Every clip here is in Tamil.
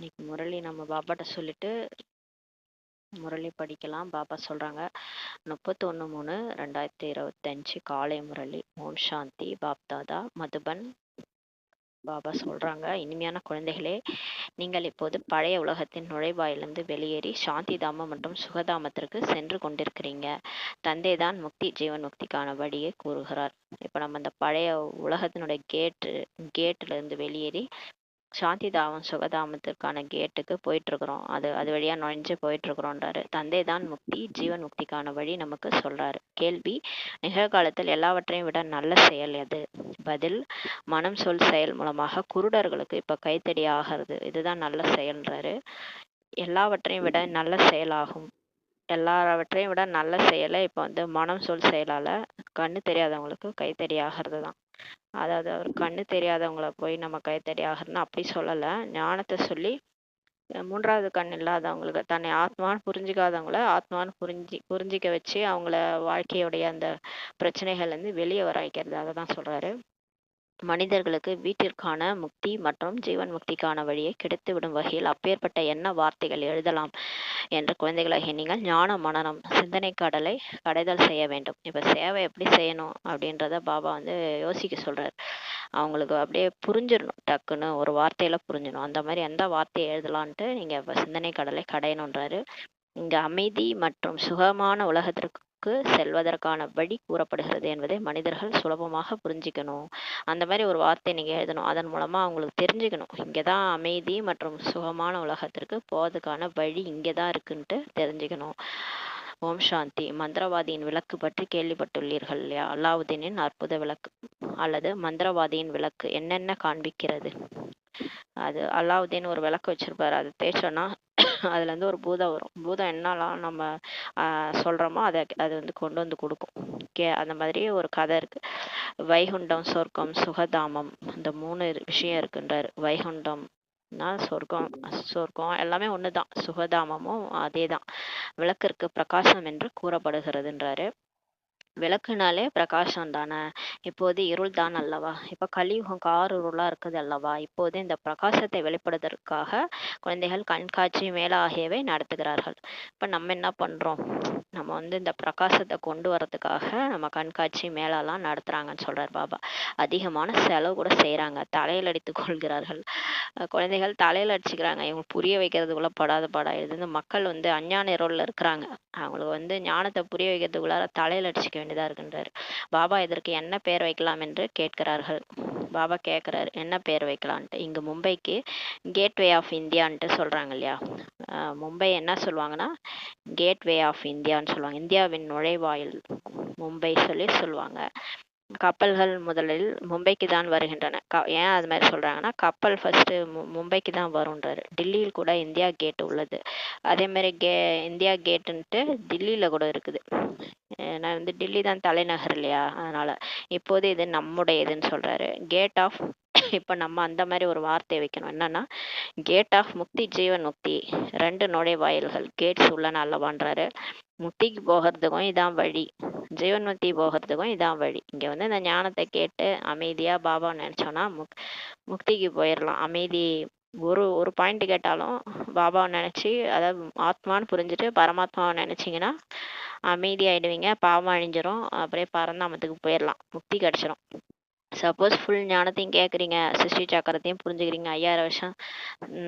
இன்னைக்கு முரளி நம்ம பாபாட்ட சொல்லிட்டு முரளி படிக்கலாம். பாபா சொல்றாங்க, 31/3/2025 காலை முரளி. ஓம் சாந்தி. பாப்தாதா மதுபன். பாபா சொல்றாங்க, இனிமையான குழந்தைகளே, நீங்கள் இப்போது பழைய உலகத்தின் நுழைவாயிலிருந்து வெளியேறி சாந்தி தாமம் மற்றும் சுகதாமத்திற்கு சென்று கொண்டிருக்கிறீங்க. தந்தை தான் முக்தி ஜீவன் முக்திக்கான வழியை கூறுகிறார். இப்போ நம்ம இந்த பழைய உலகத்தினுடைய கேட்டுல இருந்து வெளியேறி சாந்தி தாமம் சுகதாமத்திற்கான கேட்டுக்கு போயிட்டு இருக்கிறோம். அது வழியா நுழைஞ்சு போயிட்டு இருக்கிறோன்றாரு. தந்தை தான் முக்தி ஜீவன் முக்திக்கான வழி நமக்கு சொல்றாரு. கேள்வி: நிகழ்காலத்தில் எல்லாவற்றையும் விட நல்ல செயல் எது? பதில்: மனம் சொல் செயல் மூலமாக குருடர்களுக்கு இப்ப கைத்தடி ஆகிறது. இதுதான் நல்ல செயல்ன்றாரு. எல்லாவற்றையும் விட நல்ல செயலாகும். எல்லாவற்றையும் விட நல்ல செயலை இப்போ மனம் சொல் செயலால கண்ணு தெரியாதவங்களுக்கு கைத்தடி ஆகிறது தான். அதாவது அவர் கண்ணு தெரியாதவங்கள போய் நம்ம கைத்தடி ஆகிறதுனா அப்படி சொல்லலை. ஞானத்தை சொல்லி மூன்றாவது கண் இல்லாதவங்களுக்கு, தன்னை ஆத்மான்னு புரிஞ்சிக்காதவங்கள ஆத்மான்னு புரிஞ்சிக்க வச்சு அவங்கள வாழ்க்கையுடைய அந்த பிரச்சனைகள்லேருந்து வெளியே வர வைக்கிறது. அதை தான் சொல்றாரு. மனிதர்களுக்கு வீட்டிற்கான முக்தி மற்றும் ஜீவன் முக்திக்கான வழியை கிடைத்துவிடும் வகையில் அப்பேற்பட்ட என்ன வார்த்தைகள் எழுதலாம் என்ற குழந்தைகளாகிய நீங்கள் ஞான மனனம் சிந்தனை கடலை கடைதல் செய்ய வேண்டும். இப்போ சேவை எப்படி செய்யணும் அப்படின்றத பாபா யோசிக்க சொல்றாரு. அவங்களுக்கு அப்படியே புரிஞ்சிடணும், டக்குன்னு ஒரு வார்த்தையில புரிஞ்சிடணும். அந்த மாதிரி எந்த வார்த்தையை எழுதலான்ட்டு நீங்க சிந்தனை கடலை கடையணுன்றாரு. இங்க அமைதி மற்றும் சுகமான உலகத்திற்கு செல்வதற்கான வழி கூறப்படுகிறது என்பதை மனிதர்கள் சுலபமாக புரிஞ்சிக்கணும். அந்த மாதிரி ஒரு வார்த்தை நீங்க எழுதணும். அதன் மூலமா அவங்களுக்கு தெரிஞ்சுக்கணும், இங்கதான் அமைதி மற்றும் சுகமான உலகத்திற்கு போவதுக்கான வழி இங்கதான் இருக்குன்ட்டு தெரிஞ்சுக்கணும். ஓம் சாந்தி. மந்திரவாதியின் விளக்கு பற்றி கேள்விப்பட்டுள்ளீர்கள் இல்லையா? அல்லாவுதீனின் அற்புத விளக்கு அல்லது மந்திரவாதியின் விளக்கு என்னென்ன காண்பிக்கிறது? அது அல்லாவுதீன் ஒரு விளக்கு வச்சிருப்பாரு. அதை தேய்ச்சோன்னா அதுல இருந்து ஒரு பூதம் வரும். பூதம் என்னலாம் நம்ம சொல்றோமோ அது கொண்டு வந்து கொடுக்கும். அந்த மாதிரி ஒரு கதை இருக்கு. வைகுண்டம், சொர்க்கம், சுகதாமம், இந்த 3 விஷயம் இருக்குன்றாரு. வைகுண்டம்னா சொர்க்கம் எல்லாமே ஒண்ணுதான். சுகதாமமும் அதே தான். விளக்கிற்கு பிரகாசம் என்று கூறப்படுகிறதுன்றாரு. விளக்குனாலே பிரகாசம் தானே. இப்போது இருள் தான் அல்லவா? இப்ப கலியுகம் காரிருளா இருக்குது அல்லவா? இப்போது இந்த பிரகாசத்தை வெளிப்படுவதற்காக குழந்தைகள் கண்காட்சி மேளா ஆகியவை நடத்துகிறார்கள். இப்ப நம்ம என்ன பண்றோம்? நம்ம இந்த பிரகாசத்தை கொண்டு வரதுக்காக நம்ம கண்காட்சி மேளாலாம் நடத்துறாங்கன்னு சொல்றாரு பாபா. அதிகமான செலவு கூட செய்யறாங்க. தலையில் அடித்துக் கொள்கிறார்கள். குழந்தைகள் தலையில அடிச்சுக்கிறாங்க. இவங்க புரிய வைக்கிறதுக்குள்ள படாத பாடாயிடுது. மக்கள் அஞ்ஞான இருள்ல இருக்கிறாங்க. அவங்களுக்கு ஞானத்தை புரிய வைக்கிறதுக்குள்ளார தலையில அடிச்சுக்க வேண்டியதா இருக்குன்றாரு. பாபா இதற்கு என்ன பெயர் வைக்கலாம் என்று கேட்கிறார்கள். பாபா கேட்கிறாரு, என்ன பெயர் வைக்கலான்ட்டு. இங்க மும்பைக்கு கேட்வே ஆஃப் இந்தியான்ட்டு சொல்றாங்க இல்லையா? மும்பை என்ன சொல்லுவாங்கன்னா கேட்வே ஆஃப் இந்தியான்னு சொல்லுவாங்க. இந்தியாவின் நுழைவாயில் மும்பை சொல்லுவாங்க. கப்பல்கள் முதலில் மும்பைக்கு தான் வருகின்றன. ஏன் அது மாதிரி சொல்றாங்கன்னா, கப்பல் ஃபர்ஸ்ட் மும்பைக்கு தான் வரும்ன்றாரு. டில்லியில் கூட இந்தியா கேட் உள்ளது. அதே மாதிரி இந்தியா கேட்டுன்ட்டு டில்லியில கூட இருக்குது. நான் டில்லி தான் தலைநகர் இல்லையா? அதனால இப்போது இது நம்முடையதுன்னு சொல்றாரு. கேட் ஆஃப் இப்ப நம்ம அந்த மாதிரி ஒரு வார்த்தை வைக்கணும். என்னன்னா, gate of Mukti Jeevan Mukti 2 நுழைவாயில்கள் Gates உள்ளன அல்லவான்றாரு. முக்திக்கு போகிறதுக்கும் இதான் வழி, ஜீவன் முக்தி போகிறதுக்கும் இதான் வழி. இங்க இந்த ஞானத்தை கேட்டு அமைதியா பாபா நினைச்சோன்னா முக்திக்கு போயிடலாம். அமைதி ஒரு பாயிண்ட் கேட்டாலும் பாபாவை நினைச்சு, அதாவது ஆத்மான்னு புரிஞ்சுட்டு பரமாத்மாவை நினைச்சிங்கன்னா அமைதியாயிடுவீங்க. பாவம் அழிஞ்சிரும். அப்படியே பரந்தாமத்துக்கு போயிடலாம். முக்தி கிடைச்சிரும். சப்போஸ் ஃபுல் ஞானத்தையும் கேட்குறீங்க, சிருஷ்டி சக்கரத்தையும் புரிஞ்சுக்கிறீங்க, 5000 வருஷம்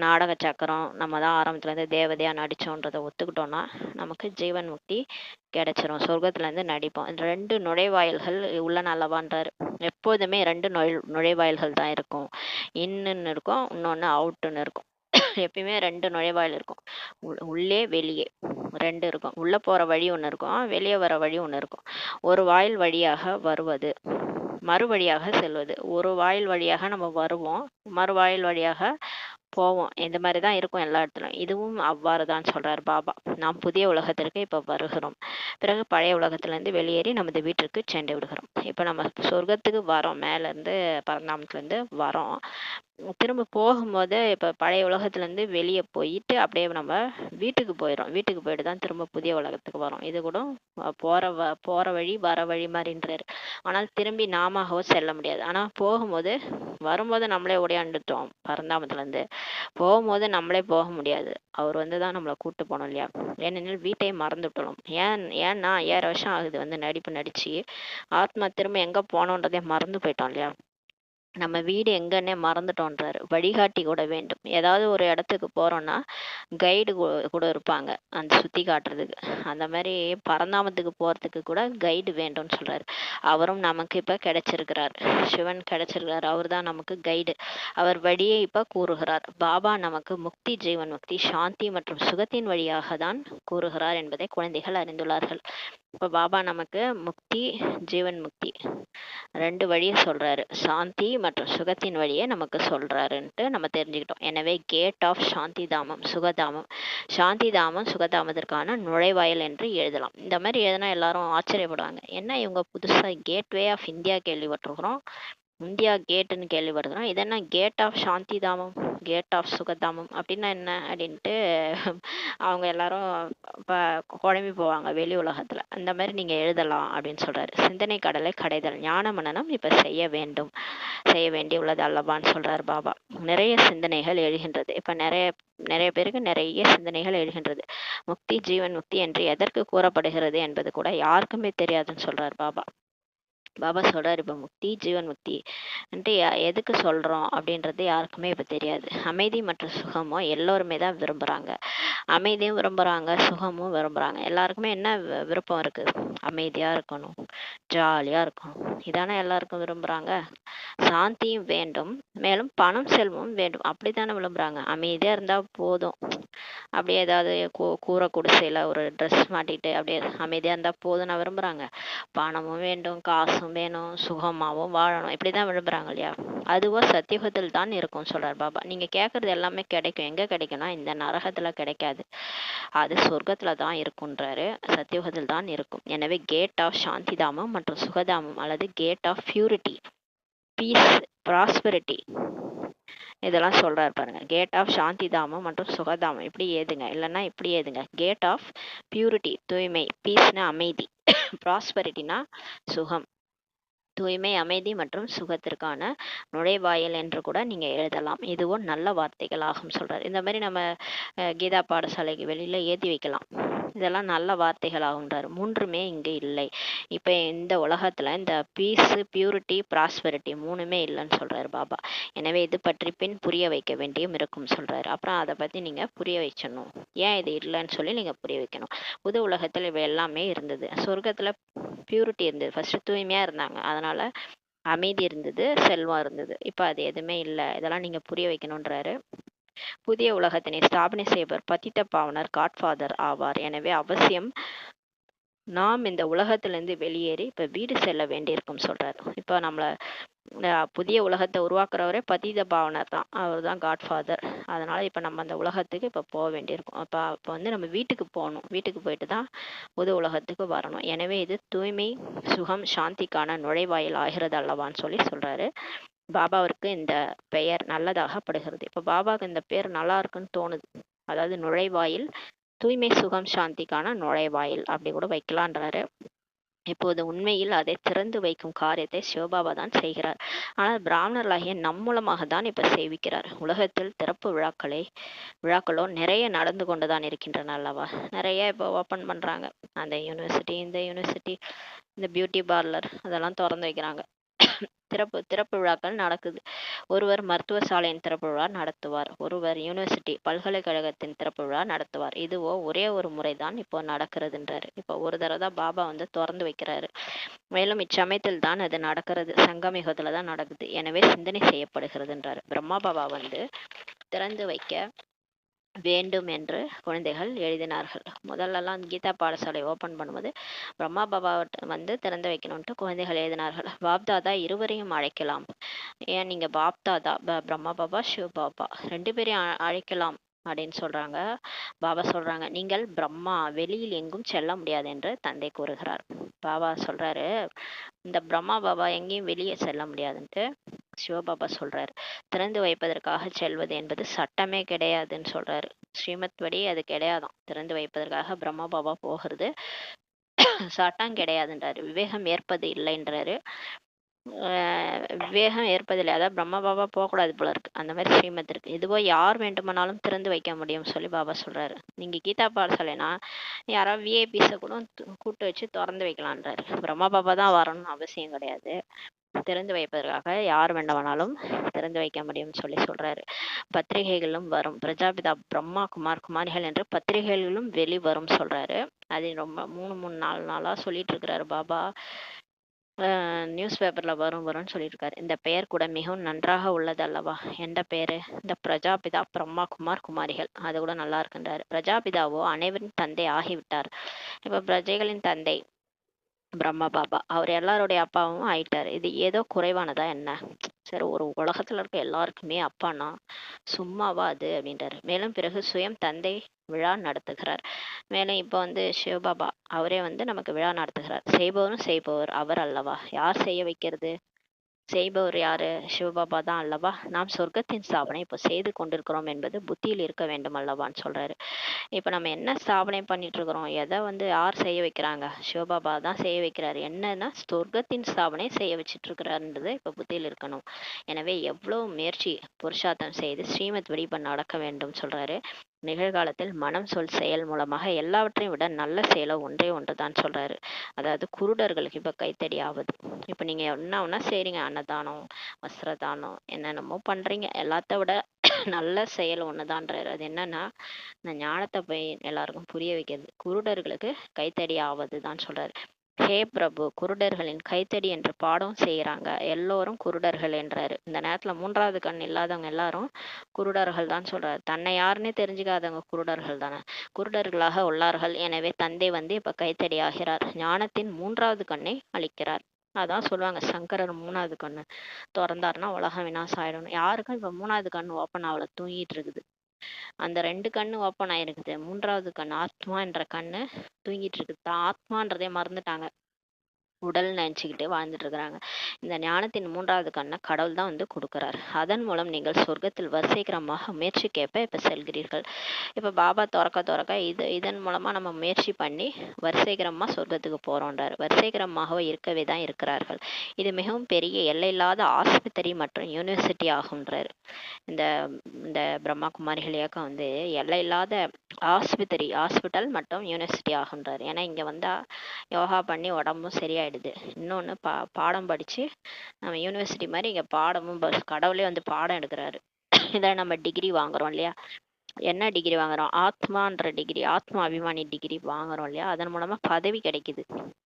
நாடக சக்கரம் நம்ம தான் ஆரம்பத்துலேருந்து தேவதையா நடிச்சோன்றதை ஒத்துக்கிட்டோம்னா நமக்கு ஜீவன் முக்தி கிடைச்சிரும். சொர்க்கத்துலேருந்து நடிப்போம். 2 நுழைவாயில்கள் உள்ளன அல்லவான்றாரு. எப்போதுமே 2 நுழைவாயில்கள் தான் இருக்கும். இன்னுன்னு இருக்கும், இன்னொன்று அவுட்டுன்னு இருக்கும். எப்பயுமே 2 நுழைவாயில் இருக்கும். உள்ளே வெளியே 2 இருக்கும். உள்ள போற வழி ஒன்று இருக்கும், வெளியே வர வழி ஒன்று இருக்கும். ஒரு வாயில் வழியாக வருவது, மறு வழியாக செல்வது. ஒரு வாயில் வழியாக நம்ம வருவோம், மறு வாயில் வழியாக போவோம். இந்த மாதிரி தான் இருக்கும் எல்லா இடத்துலையும். இதுவும் அவ்வாறு தான் சொல்றாரு பாபா. நாம் புதிய உலகத்திற்கு இப்போ வருகிறோம். பிறகு பழைய உலகத்திலேருந்து வெளியேறி நமது வீட்டிற்கு சென்று விடுகிறோம். இப்போ நம்ம சொர்க்கத்துக்கு வரோம், மேலேருந்து பரந்தாமத்துலேருந்து வரோம். திரும்ப போகும்போது இப்போ பழைய உலகத்துலேருந்து வெளியே போயிட்டு அப்படியே நம்ம வீட்டுக்கு போயிடும். வீட்டுக்கு போயிட்டு தான் திரும்ப புதிய உலகத்துக்கு வரோம். இது கூட போகிற வழி வர வழி மாதிரின்றாரு. ஆனால் திரும்பி நாமவோ செல்ல முடியாது. ஆனால் போகும்போது வரும்போது நம்மளே ஓடியாண்டுட்டோம் பரந்தாமத்துலேருந்து, போகும்போது நம்மளே போக முடியாது. அவர் வந்து தான் நம்மளை கூட்டு போனோம் இல்லையா. ஏனெனில் வீட்டையே மறந்துவிட்டோம். ஏன்னா 5000 வருஷம் ஆகுது வந்து நடிப்பு நடிச்சு ஆத்மா திரும்ப எங்கே போனோன்றதே மறந்து போயிட்டோம் இல்லையா. நம்ம வீடு எங்கன்னே மறந்துட்டோன்றாரு. வழிகாட்டி கூட வேண்டும். ஏதாவது ஒரு இடத்துக்கு போறோம்னா கைடு கூட இருப்பாங்க அந்த சுத்தி காட்டுறதுக்கு. அந்த மாதிரி பரந்தாமத்துக்கு போறதுக்கு கூட கைடு வேண்டும்னு சொல்றாரு. அவரும் நமக்கு இப்ப கிடைச்சிருக்கிறார். சிவன் கிடைச்சிருக்கிறார். அவர் தான் நமக்கு கைடு. அவர் வழியை இப்ப கூறுகிறார். பாபா நமக்கு முக்தி, ஜீவன் முக்தி, சாந்தி மற்றும் சுகத்தின் வழியாக தான் கூறுகிறார் என்பதை குழந்தைகள் அறிந்துள்ளார்கள். இப்ப பாபா நமக்கு முக்தி, ஜீவன் முக்தி 2 வழியை சொல்றாரு. சாந்தி மற்றும் சுகத்தின் வழியை நமக்கு சொல்றாருன்ட்டு நம்ம தெரிஞ்சுக்கிட்டோம். எனவே கேட் ஆஃப் சாந்தி தாமம், சுகதாமம், சாந்தி தாமம் சுகதாமத்திற்கான நுழைவாயில் என்று எழுதலாம். இந்த மாதிரி எழுதினா எல்லாரும் ஆச்சரியப்படுவாங்க. என்ன இவங்க புதுசா கேட்வே ஆஃப் இந்தியா கேள்விப்பட்டிருக்கிறோம், இந்தியா கேட்டுன்னு கேள்விப்படுறோம், இதென்ன கேட் ஆஃப் சாந்தி தாமம், கேட் ஆஃப் சுகதாமம் அப்படின்னா என்ன அப்படின்ட்டு அவங்க எல்லாரும் இப்போ குழம்பி போவாங்க வெளி உலகத்துல. அந்த மாதிரி நீங்க எழுதலாம் அப்படின்னு சொல்றாரு. சிந்தனை கடலை கடைதல், ஞான மனனம் இப்ப செய்ய வேண்டி உள்ளது அல்லவான்னு சொல்றாரு பாபா. நிறைய சிந்தனைகள் எழுகின்றது. இப்ப நிறைய பேருக்கு நிறைய சிந்தனைகள் எழுகின்றது. முக்தி, ஜீவன் முக்தி என்று எதற்கு கூறப்படுகிறது என்பது கூட யாருக்குமே தெரியாதுன்னு சொல்றாரு பாபா. பாபா சொல்றாரு இப்ப முக்தி, ஜீவன் முக்தி எதுக்கு சொல்றோம் அப்படின்றது யாருக்குமே இப்ப தெரியாது. அமைதி மற்றும் சுகமோ எல்லோருமே தான் விரும்புறாங்க. அமைதியும் விரும்புறாங்க, சுகமும் விரும்புறாங்க. எல்லாருக்குமே என்ன விருப்பம் இருக்கு? அமைதியா இருக்கணும், ஜாலியா இருக்கணும், இதானே எல்லாருக்கும் விரும்புறாங்க. சாந்தியும் வேண்டும், மேலும் பணம் செல்வமும் வேண்டும், அப்படித்தானே விரும்புறாங்க. அமைதியா இருந்தா போதும். அப்படியே ஏதாவது கூரை குடிசையில ஒரு ட்ரெஸ் மாட்டிட்டு அப்படியே அமைதியா இருந்தா போதும்னு விரும்புறாங்க. பணமும் வேண்டும், காசும் வேணும், சுகமாவும் வாழணும், இப்படிதான் விரும்புறாங்க இல்லையா. அதுவோ சத்தியுகத்தில் தான் இருக்கும் சொல்றார் பாபா. நீங்க கேட்கறது எல்லாமே கிடைக்கும். எங்க கிடைக்கும்னா இந்த நரகத்துல கிடைக்காது, அது சொர்க்கத்துல தான் இருக்குன்றாரு. சத்தியுகத்தில் தான் இருக்கும். எனவே கேட் ஆஃப் சாந்தி தாமம் மற்றும் சுகதாமம் அல்லது gate of purity, peace, prosperity இதெல்லாம் சொல்றாரு பாருங்க. கேட் ஆஃப் சாந்தி தாமம் மற்றும் சுகதாமம் இப்படி ஏதுங்க, இல்லைன்னா இப்படி ஏதுங்க. கேட் ஆஃப் பியூரிட்டி தூய்மை, பீஸ்னா அமைதி, ப்ராஸ்பரிட்டினா சுகம், தூய்மை, அமைதி மற்றும் சுகத்திற்கான நுழைவாயில் என்று கூட நீங்க எழுதலாம். இதுவும் நல்ல வார்த்தைகள் ஆகும் சொல்றாரு. இந்த மாதிரி நம்ம கீதா பாடசாலைக்கு வெளியில ஏத்தி வைக்கலாம். இதெல்லாம் நல்ல வார்த்தைகள் ஆகுன்றாரு. மூன்றுமே இங்கு இல்லை. இப்ப இந்த உலகத்துல இந்த பீஸ், பியூரிட்டி, ப்ராஸ்பரிட்டி மூணுமே இல்லைன்னு சொல்றாரு பாபா. எனவே இது பற்றி பின் புரிய வைக்க வேண்டியும் இருக்கும் சொல்றாரு. அப்புறம் அதை பத்தி நீங்க புரிய வச்சிடணும். ஏன் இது இல்லைன்னு சொல்லி நீங்க புரிய வைக்கணும். புது உலகத்துல இவ எல்லாமே இருந்தது. சொர்க்கத்துல பியூரிட்டி இருந்தது, ஃபர்ஸ்ட் தூய்மையா இருந்தாங்க, அதனால அமைதி இருந்தது, செல்வம் இருந்தது. இப்ப அது எதுவுமே இல்லை. இதெல்லாம் நீங்க புரிய வைக்கணும்ன்றாரு. புதிய உலகத்தினை ஸ்தாபனை செய்வர் பதித்த பாவனர் காட்ஃபாதர் ஆவார். எனவே அவசியம் நாம் இந்த உலகத்திலிருந்து வெளியேறி இப்ப வீடு செல்ல வேண்டியிருக்கும் சொல்றாரு. இப்ப நம்மள புதிய உலகத்தை உருவாக்குறவரே பதித பாவனர் தான், அவர் தான் காட்ஃபாதர். அதனால இப்ப நம்ம அந்த உலகத்துக்கு இப்ப போக வேண்டியிருக்கும். அப்ப வந்து நம்ம வீட்டுக்கு போகணும். வீட்டுக்கு போயிட்டு தான் புது உலகத்துக்கு வரணும். எனவே இது தூய்மை, சுகம், சாந்திக்கான நுழைவாயில் ஆகிறது அல்லவான்னு சொல்லி சொல்றாரு. பாபாவிற்கு இந்த பெயர் நல்லதாகப்படுகிறது. இப்ப பாபாவுக்கு இந்த பேர் நல்லா இருக்குன்னு தோணுது. அதாவது நுழைவாயில், தூய்மை, சுகம், சாந்திக்கான நுழைவாயில் அப்படி கூட வைக்கலான்றாரு. இப்போது உண்மையில் அதை திறந்து வைக்கும் காரியத்தை சிவபாபா தான் செய்கிறார். ஆனால் பிராமணர்களாகிய நம் மூலமாக தான் இப்ப சேவிக்கிறார். உலகத்தில் திறப்பு விழாக்களோ நிறைய நடந்து கொண்டுதான் இருக்கின்றன அல்லவா. நிறைய இப்போ ஓப்பன் பண்றாங்க. அந்த யூனிவர்சிட்டி, இந்த யூனிவர்சிட்டி, இந்த பியூட்டி பார்லர் அதெல்லாம் திறந்து வைக்கிறாங்க. திறப்பு விழாக்கள் நடக்குது. ஒருவர் மருத்துவ சாலையின் திறப்பு விழா நடத்துவார், ஒருவர் யூனிவர்சிட்டி பல்கலைக்கழகத்தின் திறப்பு விழா நடத்துவார். இதுவோ ஒரே ஒரு முறைதான் இப்போ நடக்கிறதுன்றாரு. இப்போ ஒரு தடவை தான் பாபா வந்து திறந்து வைக்கிறாரு. மேலும் இச்சமயத்தில் தான் அது நடக்கிறது, சங்கமிகத்துல தான் நடக்குது. எனவே சிந்தனை செய்யப்படுகிறதுன்றாரு. பிரம்மா பாபா வந்து திறந்து வைக்க வேண்டும் என்று குழந்தைகள் எழுதினார்கள். முதல்லலாம் கீதா பாடசாலை ஓபன் பண்ணும்போது பிரம்மா பாபா வந்து திறந்து வைக்கணும்ட்டு குழந்தைகள் எழுதினார்கள். பாப்தாதா இருவரையும் அழைக்கலாம். ஏன் நீங்க பாப்தாதா பிரம்மா பாபா, சிவ பாபா 2 பேரையும் அழைக்கலாம். அப்படின்னு சொல்றாங்க. பாபா சொல்றாங்க, நீங்கள் பிரம்மா, வெளியில் எங்கும் செல்ல முடியாது என்று தந்தை கூறுகிறார். பாபா சொல்றாரு, இந்த பிரம்மா பாபா எங்கேயும் வெளியே செல்ல முடியாதுன்ட்டு சிவபாபா சொல்றாரு. திறந்து வைப்பதற்காக செல்வது என்பது சட்டமே கிடையாதுன்னு சொல்றாரு. ஸ்ரீமத் படி அது கிடையாதாம். திறந்து வைப்பதற்காக பிரம்மா பாபா போகிறது சட்டம் கிடையாதுன்றாரு. விவேகம் ஏற்பது இல்லைன்றாரு. விவேகம் ஏற்பதில்லை, அதாவது பிரம்மா பாபா போகக்கூடாது போல இருக்கு. அந்த மாதிரி ஸ்ரீமத் இருக்கு. இதுவோ யார் வேண்டுமானாலும் திறந்து வைக்க முடியும் சொல்லி பாபா சொல்றாரு. நீங்க கீதா பாடசாலைனா யாராவது விஐபிஸை கூட கூட்டு வச்சு திறந்து வைக்கலான்றாரு. பிரம்மா பாபா தான் வரணும்னு அவசியம் கிடையாது. திறந்து வைப்பதற்காக யார் வேண்டுமானாலும் திறந்து வைக்க முடியும் சொல்லி சொல்றாரு. பத்திரிகைகளும் வரும். பிரஜாபிதா பிரம்மா குமாரிகள் என்று பத்திரிகைகளும் வெளிவரும் சொல்றாரு. அது ரொம்ப 3 நாளா சொல்லிட்டு இருக்கிறாரு பாபா. நியூஸ் பேப்பர்ல வரும்னு சொல்லிட்டு இருக்காரு. இந்த பெயர் கூட மிகவும் நன்றாக உள்ளது அல்லவா? எந்த பெயரு? இந்த பிரஜாபிதா பிரம்மா குமாரிகள், அது கூட நல்லா இருக்குன்றாரு. பிரஜாபிதாவோ அனைவரின் தந்தை ஆகிவிட்டார். இப்ப பிரஜைகளின் தந்தை பிரம்மா பாபா, அவர் எல்லாருடைய அப்பாவும் ஆயிட்டாரு. இது ஏதோ குறைவானதா என்ன? சரி, ஒரு உலகத்துல இருக்க எல்லாருக்குமே அப்பானா சும்மாவா அது அப்படின்றாரு. மேலும் பிறகு சுயம் தந்தை விழா நடத்துகிறார். மேலும் இப்போ சிவபாபா அவரே நமக்கு விழா நடத்துகிறார். செய்பவர் அவர் அல்லவா? யார் செய்ய வைக்கிறது? செய்பவர் யாரு? சிவபாபா தான் அல்லவா? நாம் சொர்க்கத்தின் ஸ்தாபனை இப்போ செய்து கொண்டிருக்கிறோம் என்பது புத்தியில் இருக்க வேண்டும் அல்லவான்னு சொல்றாரு. இப்ப நம்ம என்ன ஸ்தாபனை பண்ணிட்டு இருக்கிறோம்? எதை யார் செய்ய வைக்கிறாங்க? சிவபாபா தான் செய்ய வைக்கிறாரு. என்னன்னா சொர்க்கத்தின் ஸ்தாபனை செய்ய வச்சிட்டு இருக்கிறாருன்றது இப்ப புத்தியில் இருக்கணும். எனவே எவ்வளவு முயற்சி புருஷார்த்தம் செய்து ஸ்ரீமத் படி இப்ப நடக்க வேண்டும் சொல்றாரு. நிகழ்காலத்தில் மனம் சொல் செயல் மூலமாக எல்லாவற்றையும் விட நல்ல செயலை ஒன்றுதான் சொல்றாரு. அதாவது குருடர்களுக்கு இப்ப கைத்தடி ஆகுது. இப்ப நீங்க என்ன ஒன்னா செய்றீங்க, அன்னதானம், வஸ்திரதானம், என்னென்னமோ பண்றீங்க. எல்லாத்த விட நல்ல செயல் ஒண்ணுதான்றாரு. அது என்னன்னா இந்த ஞானத்தை போய் எல்லாருக்கும் புரிய வைக்கிறது. குருடர்களுக்கு கைத்தடி ஆவதுதான் சொல்றாரு. ஹே பிரபு, குருடர்களின் கைத்தடி என்று பாடம் செய்யறாங்க. எல்லோரும் குருடர்கள் என்றாரு. இந்த நேரத்துல 3வது கண் இல்லாதவங்க எல்லாரும் குருடர்கள் தான் சொல்றாரு. தன்னை யாருன்னே தெரிஞ்சுக்காதவங்க குருடர்கள் தானே, குருடர்களாக உள்ளார்கள். எனவே தந்தை இப்ப கைத்தடி ஆகிறார். ஞானத்தின் 3வது கண்ணை அளிக்கிறார். அதான் சொல்லுவாங்க, சங்கரர் 3வது கண்ணு திறந்தாருன்னா உலகம் விநாசம் ஆயிடும். யாருக்கும் இப்ப 3வது கண்ணு ஓப்பன் ஆகல, தூங்கிட்டு இருக்குது. அந்த 2 கண்ணு ஓப்பன் ஆயிருக்குது. 3வது கண்ணு ஆத்மா என்ற கண்ணு தூங்கிட்டு இருக்குது. தான் ஆத்மான்றதே மறந்துட்டாங்க. உடல் நினைச்சுக்கிட்டு வாழ்ந்துட்டு இருக்கிறாங்க. இந்த ஞானத்தின் 3வது கண்ணை கடவுள் தான் கொடுக்கிறார். அதன் மூலம் நீங்கள் சொர்க்கத்தில் வரிசைக்கிரமாக முயற்சிக்கேற்ப இப்ப செல்கிறீர்கள். இப்ப பாபா திறக்க இதன் மூலமா நம்ம முயற்சி பண்ணி வரிசைக்கிரமா சொர்க்கத்துக்கு போறோன்றாரு. வரிசைக்கிரமாகவே இருக்கவே தான் இருக்கிறார்கள். இது மிகவும் பெரிய எல்லையில்லாத ஆஸ்பத்திரி மற்றும் யூனிவர்சிட்டி ஆகுன்றாரு. இந்த இந்த பிரம்மா குமாரிகள் இயக்கம் எல்லையில்லாத ஹாஸ்பிட்டல் மற்றும் யூனிவர்சிட்டி ஆகுன்றாரு. ஏன்னா இங்க வந்தா யோகா பண்ணி உடம்பும் சரியாயிடுது. இன்னொன்னு பாடம் படிச்சு நம்ம யூனிவர்சிட்டி மாதிரி இங்க பாடமும் கடவுளே பாடம் எடுக்கிறாரு. இதை நம்ம டிகிரி வாங்குறோம் இல்லையா? என்ன டிகிரி வாங்குறோம்? ஆத்மான்ற டிகிரி, ஆத்மா அபிமானி டிகிரி வாங்குறோம் இல்லையா? அதன் மூலமா பதவி கிடைக்குது.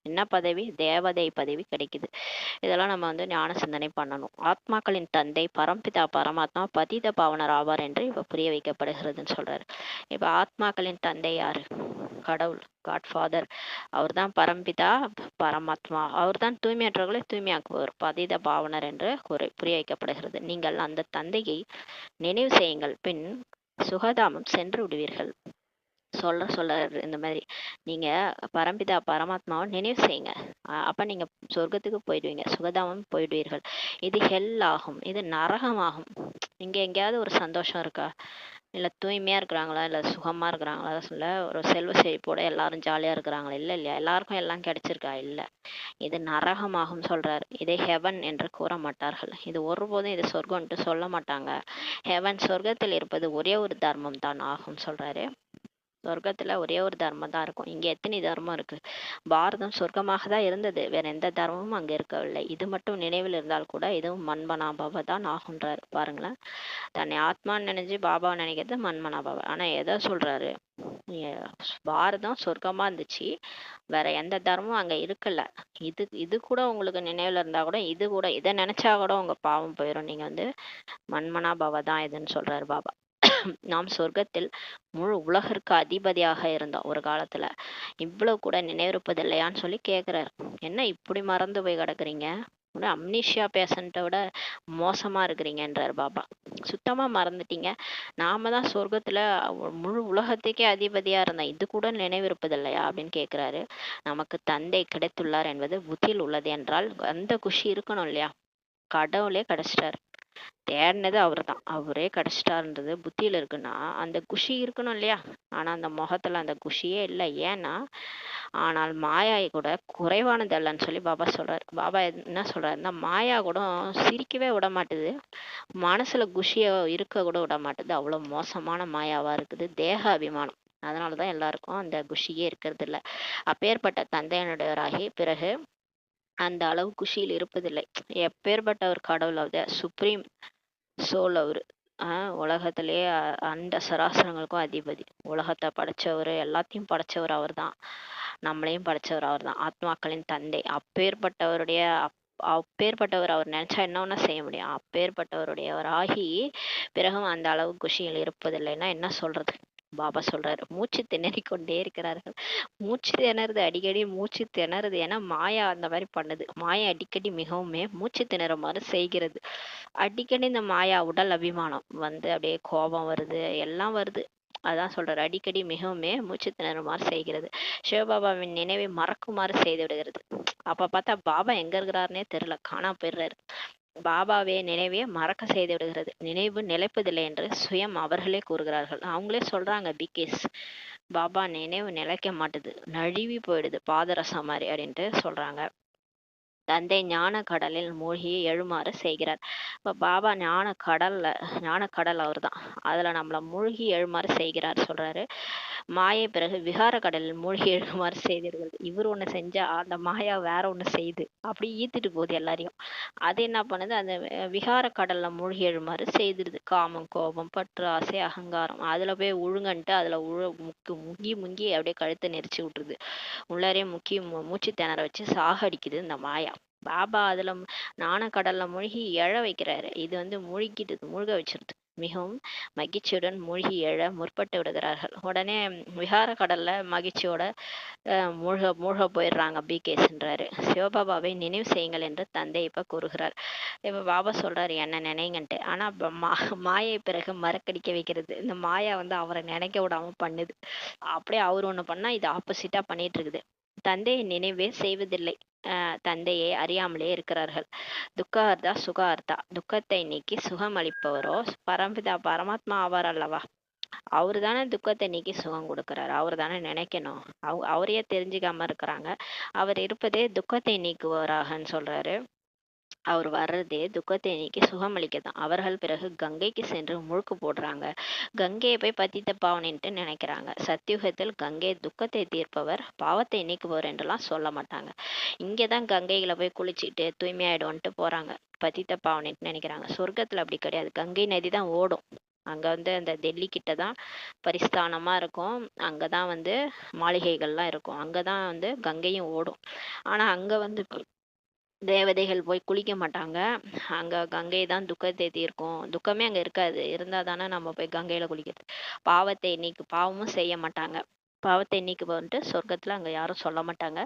என்ன பதவி? தேவதை பதவி கிடைக்குது. இதெல்லாம் நம்ம ஞான சிந்தனை பண்ணணும். ஆத்மாக்களின் தந்தை பரம்பிதா பரமாத்மா பதித பாவனர் ஆவார் என்று இப்ப புரிய வைக்கப்படுகிறதுன்னு சொல்றாரு. இப்ப ஆத்மாக்களின் தந்தை யாரு? கடவுள், காட்ஃபாதர். அவர் தான் பரம்பிதா பரமாத்மா. அவர் தான் தூய்மையற்றவர்களை தூய்மையாக்குவார், பதித பாவனர் என்று புரிய வைக்கப்படுகிறது. நீங்கள் அந்த தந்தையை நினைவு செய்யுங்கள், பின் சுகதாமம் சென்று விடுவீர்கள். சொல்ல இந்த மாதிரி நீங்க பரம்பிதா பரமாத்மாவை நினைவு செய்யுங்க. அப்ப நீங்க சொர்க்கத்துக்கு போயிடுவீங்க, சுகதாமம் போயிடுவீர்கள். இது ஹெல் ஆகும், இது நரகமாகும். இங்க எங்கேயாவது ஒரு சந்தோஷம் இருக்கா? இல்ல தூய்மையா இருக்கிறாங்களா? இல்ல சுகமா இருக்கிறாங்களா? சொல்ல ஒரு செல்வ செழிப்போட எல்லாரும் ஜாலியா இருக்கிறாங்களா? இல்லையா? எல்லாருக்கும் எல்லாம் கிடைச்சிருக்கா? இல்ல. இது நரகமாகும் சொல்றாரு. இதை ஹெவன் என்று கூற மாட்டார்கள். இது ஒருபோதும் இது சொர்க்கம்ட்டு சொல்ல மாட்டாங்க. ஹெவன், சொர்க்கத்தில் இருப்பது ஒரே ஒரு தர்மம் தான் ஆகும் சொல்றாரு. சொர்க்கத்துல ஒரே ஒரு தர்மம் தான் இருக்கும். இங்க எத்தனை தர்மம் இருக்கு? பாரதம் சொர்க்கமாக தான் இருந்தது, வேற எந்த தர்மமும் அங்க இருக்கவில்லை. இது மட்டும் நினைவில் இருந்தால் கூட இதுவும் மண்மனாபாவ தான் ஆகுன்றாரு. பாருங்களேன், தன்னை ஆத்மான்னு நினைச்சு பாபாவை நினைக்கிறது மண்மனாபாவ. ஆனா எதை சொல்றாரு? பாரதம் சொர்க்கமா இருந்துச்சு, வேற எந்த தர்மமும் அங்க இருக்கல. இது கூட உங்களுக்கு நினைவுல இருந்தா கூட இதை நினைச்சா கூட உங்க பாவம் போயிடும். நீங்க மண்மனாபாவ தான் இதுன்னு சொல்றாரு பாபா. நாம் சொர்க்கத்தில் முழு உலகிற்கு அதிபதியாக இருந்தோம் ஒரு காலத்துல. இவ்வளவு கூட நினைவிருப்பது இல்லையான்னு சொல்லி கேக்குறாரு. என்ன இப்படி மறந்து போய் கிடக்குறீங்க? அம்னீஷியா பேஷண்ட்டை விட மோசமா இருக்கிறீங்கன்றார் பாபா. சுத்தமா மறந்துட்டீங்க. நாம தான் சொர்க்கத்துல முழு உலகத்துக்கே அதிபதியா இருந்தோம், இது கூட நினைவிருப்பது இல்லையா அப்படின்னு கேட்கிறாரு. நமக்கு தந்தை கிடைத்துள்ளார் என்பது புத்தியில் உள்ளது என்றால் அந்த குஷி இருக்கணும் இல்லையா? கடவுளே கிடைச்சிட்டாரு, தேடினது அவர் தான், அவரே கிடைச்சிட்டாருன்றது புத்தியில இருக்குன்னா அந்த குஷி இருக்கணும் இல்லையா? ஆனா அந்த முகத்துல அந்த குஷியே இல்லை. ஏன்னா ஆனால் மாயா கூட குறைவானது அல்லன்னு சொல்லி பாபா சொல்றாரு. பாபா என்ன சொல்றாருன்னா, மாயா கூட சிரிக்கவே விட மாட்டுது, மனசுல குஷிய இருக்க கூட விட மாட்டுது. அவ்வளவு மோசமான மாயாவா இருக்குது தேக அபிமானம். அதனாலதான் எல்லாருக்கும் அந்த குஷியே இருக்கிறது இல்லை. அப்பேற்பட்ட தந்தையினுடையவராகி பிறகு அந்த அளவு குஷியில் இருப்பதில்லை. எப்பேற்பட்ட ஒரு கடவுள், அவத சுப்ரீம் சோல் அவரு. உலகத்திலேயே அண்ட சராசரங்களுக்கும் அதிபதி, உலகத்தை படைச்சவர், எல்லாத்தையும் படைச்சவர் அவர் தான், நம்மளையும் படைச்சவர் அவர் தான், ஆத்மாக்களின் தந்தை. அப்பேற்பட்டவர் அவர் நினைச்சா என்ன வேணா செய்ய முடியும். அப்பேற்பட்டவருடையவராகி பிறகும் அந்த அளவு குஷியில் இருப்பதில்லைன்னா என்ன சொல்றது? பாபா சொல்றாரு, மூச்சு திணறி கொண்டே இருக்கிறார்கள். மூச்சு திணறுது, அடிக்கடி மூச்சு திணறுது. ஏன்னா மாயா அந்த மாதிரி பண்ணுது. மாயா அடிக்கடி மிகவுமே மூச்சு திணறுமாறு செய்கிறது. அடிக்கடி இந்த மாயா உடல் அபிமானம் வந்து அப்படியே கோபம் வருது, எல்லாம் வருது. அதான் சொல்றாரு, அடிக்கடி மிகவுமே மூச்சு திணறுமாறு செய்கிறது, சிவபாபாவின் நினைவை மறக்குமாறு செய்து விடுகிறது. அப்ப பார்த்தா பாபா எங்க இருக்கிறாருன்னே தெரியல, காணாம போயிடுறாரு. பாபாவே நினைவே மறக்க செய்து விடுகிறது, நினைவு நிலைப்பதில்லை என்று சுயம் அவர்களே கூறுகிறார்கள். அவங்களே சொல்றாங்க, பிகேஸ் பாபா நினைவு நிலைக்க மாட்டுது, நழுவி போயிடுது பாதரசம் மாதிரி அப்படின்ட்டு சொல்றாங்க. தந்தை ஞான கடலில் மூழ்கி எழுமாறு செய்கிறார். இப்ப பாபா ஞான கடல் அவர் தான், அதுல நம்மள மூழ்கி எழுமாறு செய்கிறார் சொல்றாரு. மாயை பிறகு விகார கடலில் மூழ்கி எழுமாறு செய்திருக்கிறது. இவர் ஒண்ணு செஞ்சா அந்த மாயா வேற ஒண்ணு செய்யுது, அப்படி ஈத்துட்டு போகுது எல்லாரையும். அது என்ன பண்ணுது, அந்த விகார கடல்ல மூழ்கி எழுமாறு செய்திருது. காமம், கோபம், பற்று, ஆசை, அகங்காரம், அதுல போய் உழுங்கன்ட்டு அதுல முங்கி முங்கி அப்படியே கழுத்தை நெரிச்சு விட்டுருது. உள்ளாரே முக்கி மூச்சு திணற வச்சு சாகடிக்குது இந்த மாயா. பாபா அதுல நாணக்கடல்ல மூழ்கி எழ வைக்கிறாரு. இது வந்து மூழ்க வச்சிருது. மிகவும் மகிழ்ச்சியுடன் மூழ்கி எழ முற்பட்டு விடுகிறார்கள். உடனே விகார கடல்ல மகிழ்ச்சியோட மூழ்க போயிடுறாங்க பிகேஸ்ன்றாரு. சிவபாபாவை நினைவு செய்யுங்கள் என்று தந்தை இப்ப கூறுகிறார். இப்ப பாபா சொல்றாரு, என்ன நினைங்கன்ட்டு. ஆனா மாயை பிறகு மறக்கடிக்க வைக்கிறது. இந்த மாயா வந்து அவரை நினைக்க விடாம பண்ணுது. அப்படியே அவர் ஒண்ணு பண்ணா இது ஆப்போசிட்டா பண்ணிட்டு இருக்குது. தந்தையை நினைவே செய்வதில்லை, தந்தையை அறியாமலே இருக்கிறார்கள். துக்கார்த்தா சுகார்த்தா, துக்கத்தை நீக்கி சுகம் அளிப்பவரோ பரம்பிதா பரமாத்மா ஆவார் அல்லவா? அவரு தானே துக்கத்தை நீக்கி சுகம் கொடுக்கிறாரு, அவரு தானே நினைக்கணும். அவரையே தெரிஞ்சுக்காம இருக்கிறாங்க. அவர் இருப்பதே துக்கத்தை நீக்குவராகன்னு சொல்றாரு. அவர் வர்றதே துக்கத்தை நீக்கி சுகமளிக்கதான். அவர்கள் பிறகு கங்கைக்கு சென்று முழுக்கு போடுறாங்க. கங்கையை போய் பத்தித்த பாவனின்ட்டு நினைக்கிறாங்க. சத்தியுகத்தில் கங்கை துக்கத்தை தீர்ப்பவர், பாவத்தை நீக்குபவர் என்றெல்லாம் சொல்ல மாட்டாங்க. இங்கதான் கங்கைகளை போய் குளிச்சுட்டு தூய்மையாயிடும்ட்டு போறாங்க, பத்தித்த பாவனின்ட்டு நினைக்கிறாங்க. சொர்க்கத்துல அப்படி கிடையாது, கங்கை நதி தான் ஓடும். அங்க வந்து அந்த டெல்லி கிட்ட தான் பரிஸ்தானமா இருக்கும், அங்கதான் வந்து மாளிகைகள்லாம் இருக்கும், அங்கதான் வந்து கங்கையும் ஓடும். ஆனா அங்க வந்து தேவதைகள் போய் குளிக்க மாட்டாங்க. அங்க கங்கை தான் துக்கத்தை தீர்க்கும். துக்கமே அங்க இருக்காது, இருந்தா தானே நம்ம போய் கங்கையில குளிக்கிறது. பாவத்தை நீக்கு, பாவமும் செய்ய மாட்டாங்க. பாவத்தை நீக்குபவன்ட்டு சொர்க்கத்துல அங்க யாரும் சொல்ல மாட்டாங்க.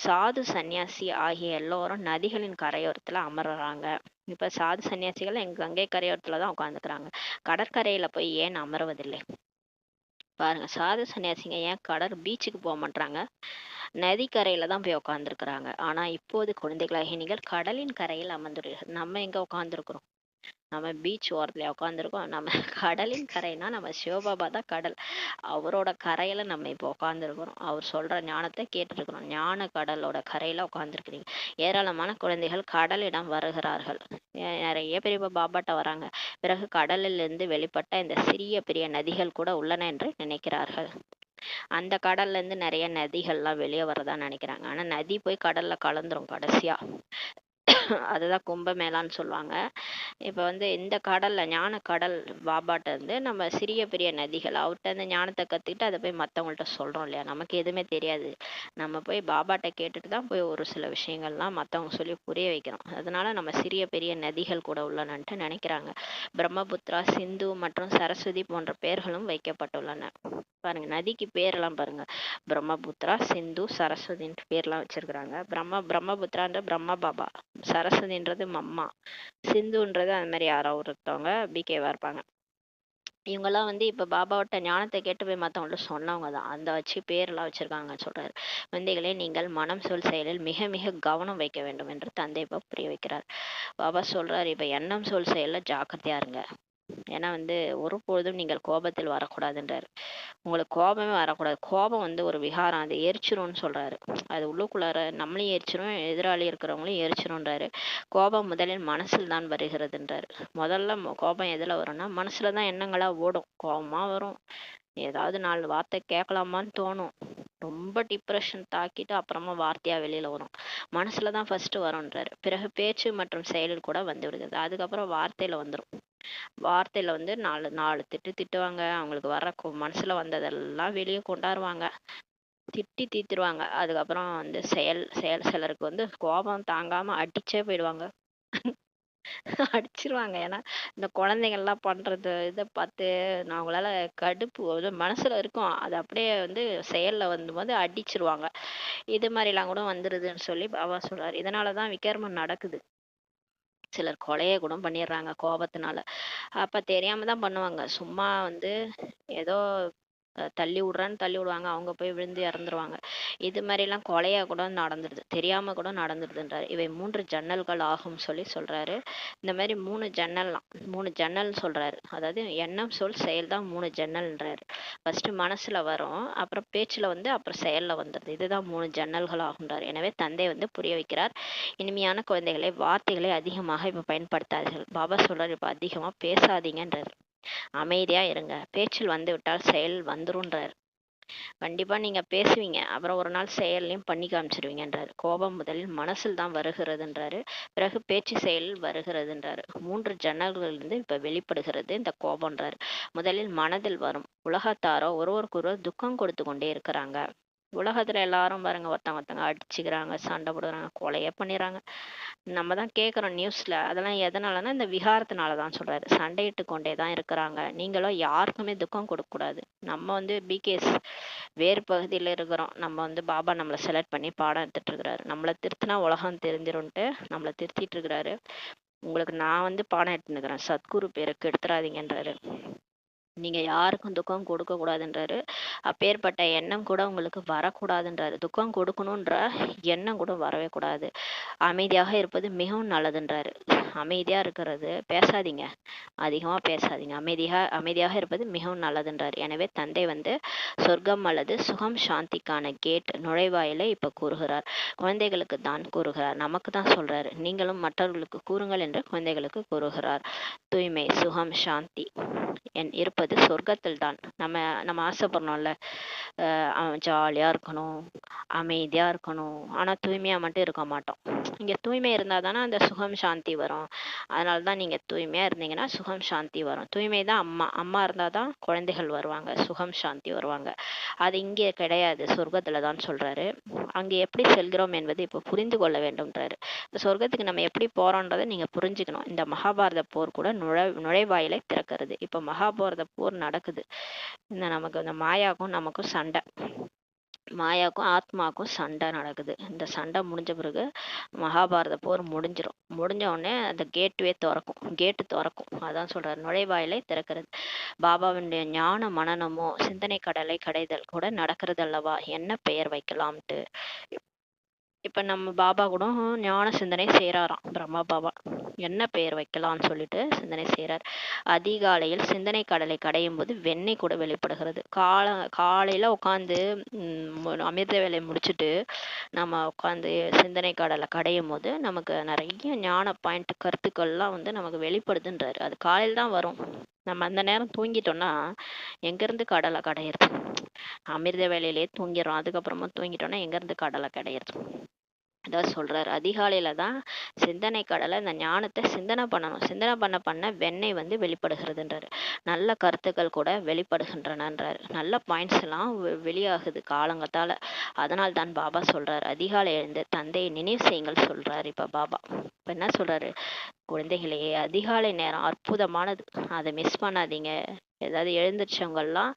சாது சன்னியாசி ஆகிய எல்லோரும் நதிகளின் கரையோரத்துல அமர்றாங்க. இப்ப சாது சன்னியாசிகள் எங்க கங்கை கரையோரத்துலதான் உட்காந்துக்கிறாங்க. கடற்கரையில போய் ஏன் அமர்வதில்லை? பாருங்க, சாது சன்னியாசிங்க ஏன் பீச்சுக்கு போக மாட்டாங்க, நதிக்கரையில தான் போய் உட்காந்துருக்குறாங்க. ஆனா இப்போது குழந்தைகளாகிய நீங்கள் கடலின் கரையில் அமர்ந்துள்ளீர்கள். நம்ம எங்க உட்காந்துருக்குறோம்? நம்ம பீச் ஓரத்துல உட்காந்துருக்கோம். நம்ம கடலின் கரைனா நம்ம சிவபாபா தான் கடல், அவரோட கரையில நம்ம இப்போ உட்காந்துருக்கிறோம். அவர் சொல்ற ஞானத்தை கேட்டுருக்கிறோம். ஞான கடலோட கரையில உட்காந்துருக்கிறீங்க. ஏராளமான குழந்தைகள் கடலிடம் வருகிறார்கள். நிறைய பேர் இப்ப பாபாட்ட வராங்க. பிறகு கடலில் இருந்து வெளிப்பட்ட இந்த சிறிய பெரிய நதிகள் கூட உள்ளன என்று நினைக்கிறார்கள். அந்த கடல்ல இருந்து நிறைய நதிகள்லாம் வெளியே வரதா நினைக்கிறாங்க. ஆனா நதி போய் கடல்ல கலந்துரும் கடைசியா. அதுதான் கும்பமேளான்னு சொல்லுவாங்க. இப்ப வந்து இந்த கடல்ல ஞான கடல் பாபாட்ட இருந்து நம்ம சிறிய பெரிய நதிகள், அவர்கிட்ட இந்த ஞானத்தை கத்துக்கிட்டு அதை போய் மத்தவங்கள்ட்ட சொல்றோம் இல்லையா? நமக்கு எதுவுமே தெரியாது, நம்ம போய் பாபாட்ட கேட்டுட்டு தான் போய் ஒரு சில விஷயங்கள்லாம் மத்தவங்க சொல்லி புரிய வைக்கிறோம். அதனால நம்ம சிறிய பெரிய நதிகள் கூட உள்ளனன்ட்டு நினைக்கிறாங்க. பிரம்மபுத்திரா, சிந்து மற்றும் சரஸ்வதி போன்ற பெயர்களும் வைக்கப்பட்டுள்ளன. பாருங்க, நதிக்கு பேரெல்லாம் பாருங்க, பிரம்மபுத்திரா, சிந்து, சரஸ்வதின்ற பேர்லாம் வச்சிருக்கிறாங்க. பிரம்மபுத்திரான்ற பிரம்ம பாபா, சரஸ்வதின்றது அம்மா, சிந்துன்றது அந்த மாதிரி யாரோ ஒருத்தவங்க பிகேவா இருப்பாங்க. இவங்கெல்லாம் வந்து இப்போ பாபாவோட ஞானத்தை கேட்டு போய் மற்றவங்கள்ட்ட சொன்னவங்க தான். அந்த வச்சு பேரெல்லாம் வச்சிருக்காங்கன்னு சொல்றாரு. குழந்தைகளே, நீங்கள் மனம் சொல் செயலில் மிக மிக கவனம் வைக்க வேண்டும் என்று தந்தை இப்போ புரிய வைக்கிறார். பாபா சொல்றாரு, இப்போ எண்ணம் சொல் செயலில் ஜாக்கிரதையா இருங்க. ஏன்னா வந்து ஒரு பொழுதும் நீங்கள் கோபத்தில் வரக்கூடாதுன்றாரு. உங்களுக்கு கோபமே வரக்கூடாது. கோபம் வந்து ஒரு விகாரம், அது எரிச்சிரும்னு சொல்றாரு. அது உள்ளுக்குள்ளார நம்மளையும் எரிச்சிரும், எதிராளி இருக்கிறவங்களையும் எரிச்சிரும்ன்றாரு. கோபம் முதலில் மனசில் தான் வருகிறதுன்றாரு. முதல்ல கோபம் எதுல வரும்னா மனசுல தான் எண்ணங்களா ஓடும். கோபமா வரும், ஏதாவது 4 வார்த்தை கேட்கலாமான்னு தோணும், ரொம்ப டிப்ரெஷன் தாக்கிட்டு அப்புறமா வார்த்தையா வெளியில வரும். மனசுல தான் ஃபர்ஸ்ட் வரும்ன்றாரு. பிறகு பேச்சு மற்றும் செயலில் கூட வந்து விடுகிறது. அதுக்கப்புறம் வார்த்தையில வந்துடும். வார்த்தையில வந்து நாலு திட்டு திட்டுவாங்க. அவங்களுக்கு வர மனசுல வந்ததெல்லாம் வெளியே கொண்டாடுவாங்க, திட்டி தீத்துருவாங்க. அதுக்கப்புறம் வந்து செயல் செயல் சிலருக்கு வந்து கோபம் தாங்காம அடிச்சே போயிடுவாங்க. அடிச்சிருவாங்க. ஏன்னா இந்த குழந்தைங்கள்லாம் பண்றது இதை பார்த்து அவங்களால கடுப்பு மனசுல இருக்கும், அது அப்படியே வந்து செயல்ல வந்து அடிச்சிருவாங்க. இது மாதிரிலாம் கூட வந்துருதுன்னு சொல்லி பாபா சொல்றாரு. இதனாலதான் விக்கிரமம் நடக்குது. சிலர் கொலையை கூட பண்ணிடுறாங்க கோபத்தினால. அப்ப தெரியாம தான் பண்ணுவாங்க. சும்மா வந்து ஏதோ தள்ளி விடுறான்னு தள்ளி விடுவாங்க, அவங்க போய் விழுந்து இறந்துருவாங்க. இது மாதிரிலாம் கொலையா கூட நடந்துடுது, தெரியாம கூட நடந்துடுதுன்றாரு. இவை 3 ஜன்னல்கள் ஆகும் சொல்றாரு. இந்த மாதிரி 3 ஜன்னல்லாம் 3 ஜன்னல் சொல்றாரு. அதாவது எண்ணம் சொல் செயல் தான் 3 ஜன்னல்ன்றாரு. ஃபர்ஸ்ட் மனசுல வரும், அப்புறம் பேச்சுல வந்து, அப்புறம் செயல்ல வந்துடுது. இதுதான் 3 ஜன்னல்கள் ஆகுன்றாரு. எனவே தந்தை வந்து புரிய வைக்கிறார். இனிமையான குழந்தைகளை, வார்த்தைகளை அதிகமாக இப்ப பயன்படுத்தாதீர்கள். பாபா சொல்றாரு, இப்ப அதிகமா பேசாதீங்கன்றாரு. அமைதியா இருங்க. பேச்சில் வந்து விட்டால் செயல் வந்துருன்றாரு. கண்டிப்பா நீங்க பேசுவீங்க, அப்புறம் ஒரு நாள் செயல்லையும் பண்ணி காமிச்சிருவீங்கன்றாரு. கோபம் முதலில் மனசில் தான் வருகிறதுன்றாரு. பிறகு பேச்சு செயலில் வருகிறதுன்றாரு. 3 ஜன்னல்கள் இருந்து இப்ப வெளிப்படுகிறது இந்த கோபம்ன்றாரு. முதலில் மனதில் வரும். உலகத்தாரோ ஒருவருக்கொருவர் துக்கம் கொடுத்து கொண்டே இருக்கிறாங்க. உலகத்துல எல்லாரும் பாருங்க, ஒருத்தவங்க அடிச்சுக்கிறாங்க, சண்டை போடுறாங்க, கொலையே பண்ணிடுறாங்க. நம்ம தான் கேட்குறோம் நியூஸ்ல. அதெல்லாம் எதனாலன்னா இந்த விகாரத்தினாலதான் சொல்றாரு. சண்டையிட்டு கொண்டே தான் இருக்கிறாங்க. நீங்களும் யாருக்குமே துக்கம் கொடுக்க கூடாது. நம்ம வந்து பிகேஸ் வேறு பகுதியில இருக்கிறோம். நம்ம வந்து பாபா நம்மளை செலக்ட் பண்ணி பாடம் எடுத்துட்டு இருக்கிறாரு. நம்மளை திருத்தினா உலகம் தெரிஞ்சிரும்ட்டு நம்மளை திருத்திட்டு இருக்கிறாரு. உங்களுக்கு நான் வந்து பாடம் எடுத்துன்னு இருக்கிறேன். சத்குரு பேருக்கு எடுத்துறாதீங்கன்றாரு. நீங்க யாருக்கும் துக்கம் கொடுக்க கூடாதுன்றாரு. அப்பேற்பட்ட எண்ணம் கூட உங்களுக்கு வரக்கூடாதுன்றாரு. துக்கம் கொடுக்கணுன்ற எண்ணம் கூட வரவே கூடாது. அமைதியாக இருப்பது மிகவும் நல்லதுன்றாரு. அமைதியா இருக்கிறது, பேசாதீங்க, அதிகமா பேசாதீங்க, அமைதியாக இருப்பது மிகவும் நல்லதுன்றாரு. எனவே தந்தை வந்து சொர்க்கம் அல்லது சுகம் சாந்திக்கான கேட் நுழைவாயிலை இப்ப கூறுகிறார். குழந்தைகளுக்கு தான் கூறுகிறார், நமக்கு தான் சொல்றாரு. நீங்களும் மற்றவர்களுக்கு கூறுங்கள் என்று குழந்தைகளுக்கு கூறுகிறார். தூய்மை, சுகம், சாந்தி இருப்பது சொர்க்கத்தில் தான். நம்ம ஆசைப்படுறோம்ல, ஜாலியா இருக்கணும், அமைதியா இருக்கணும், ஆனா தூய்மையா மட்டும் இருக்க மாட்டோம். இங்க தூய்மை இருந்தா தானே அந்த சுகம் சாந்தி வரும். அதனாலதான் நீங்க தூய்மையா இருந்தீங்கன்னா சுகம் சாந்தி வரும். தூய்மை தான் அம்மா, அம்மா இருந்தாதான் குழந்தைகள் வருவாங்க, சுகம் சாந்தி வருவாங்க. அது இங்கே கிடையாது, சொர்க்கத்துல தான் சொல்றாரு. அங்கே எப்படி செல்கிறோம் என்பது இப்ப புரிந்து கொள்ள வேண்டும்ன்றாரு. இந்த சொர்க்கத்துக்கு நம்ம எப்படி போறோம்ன்றதை நீங்க புரிஞ்சுக்கணும். இந்த மகாபாரத போர் கூட நுழைவாயிலை திறக்கிறது. இப்ப மகாபாரத போர் நடக்குது. நமக்கு இந்த மாயாக்கும் நமக்கும் சண்டை, மாயாக்கும் ஆத்மாக்கும் சண்டை நடக்குது. இந்த சண்டை முடிஞ்ச பிறகு மகாபாரத போர் முடிஞ்சிடும். முடிஞ்ச உடனே அந்த கேட்டு திறக்கும். அதான் சொல்றாரு, நுழைவாயிலை திறக்கிறது. பாபாவுடைய ஞான மனனமோ சிந்தனை கடலை கடைதல் கூட நடக்கிறது அல்லவா, என்ன பெயர் வைக்கலாம்ட்டு. இப்ப நம்ம பாபா கூட ஞான சிந்தனை செய்யறாராம். பிரம்மா பாபா என்ன பெயர் வைக்கலாம்னு சொல்லிட்டு சிந்தனை செய்யறார். அதிகாலையில் சிந்தனை கடலை கடையும் போது வெண்ணெய் கூட வெளிப்படுகிறது. காலையில உட்காந்து அமிர்த வேலை முடிச்சுட்டு நம்ம உட்காந்து சிந்தனை கடலை கடையும் போது நமக்கு நிறைய ஞான பாயிண்ட் கருத்துக்கள்லாம் வந்து நமக்கு வெளிப்படுதுன்றாரு. அது காலையில் தான் வரும். நம்ம அந்த நேரம் தூங்கிட்டோம்னா எங்கிருந்து கடலை கடையிறது? அமிர்த வேலையிலேயே தூங்கிடுறோம். அதுக்கப்புறமா தூங்கிட்டோம்னா எங்கிருந்து கடலை கடையிறது? அதான் சொல்றாரு, அதிகாலையில தான் சிந்தனை கடலை, இந்த ஞானத்தை சிந்தனை பண்ணணும். சிந்தனை பண்ண வெண்ணெய் வந்து வெளிப்படுகிறதுன்றாரு. நல்ல கருத்துக்கள் கூட வெளிப்படுகின்றனன்றாரு. நல்ல பாயிண்ட்ஸ் எல்லாம் வெளியாகுது காலங்கத்தால. அதனால் தான் பாபா சொல்றாரு, அதிகாலை எழுந்து தந்தையை நினைவு செய்யுங்கள் சொல்றாரு. இப்ப பாபா இப்ப என்ன சொல்றாரு, குழந்தைகளே, அதிகாலை நேரம் அற்புதமானது. அதை மிஸ் பண்ணாதீங்க. ஏதாவது எழுந்திரிச்சவங்கெல்லாம்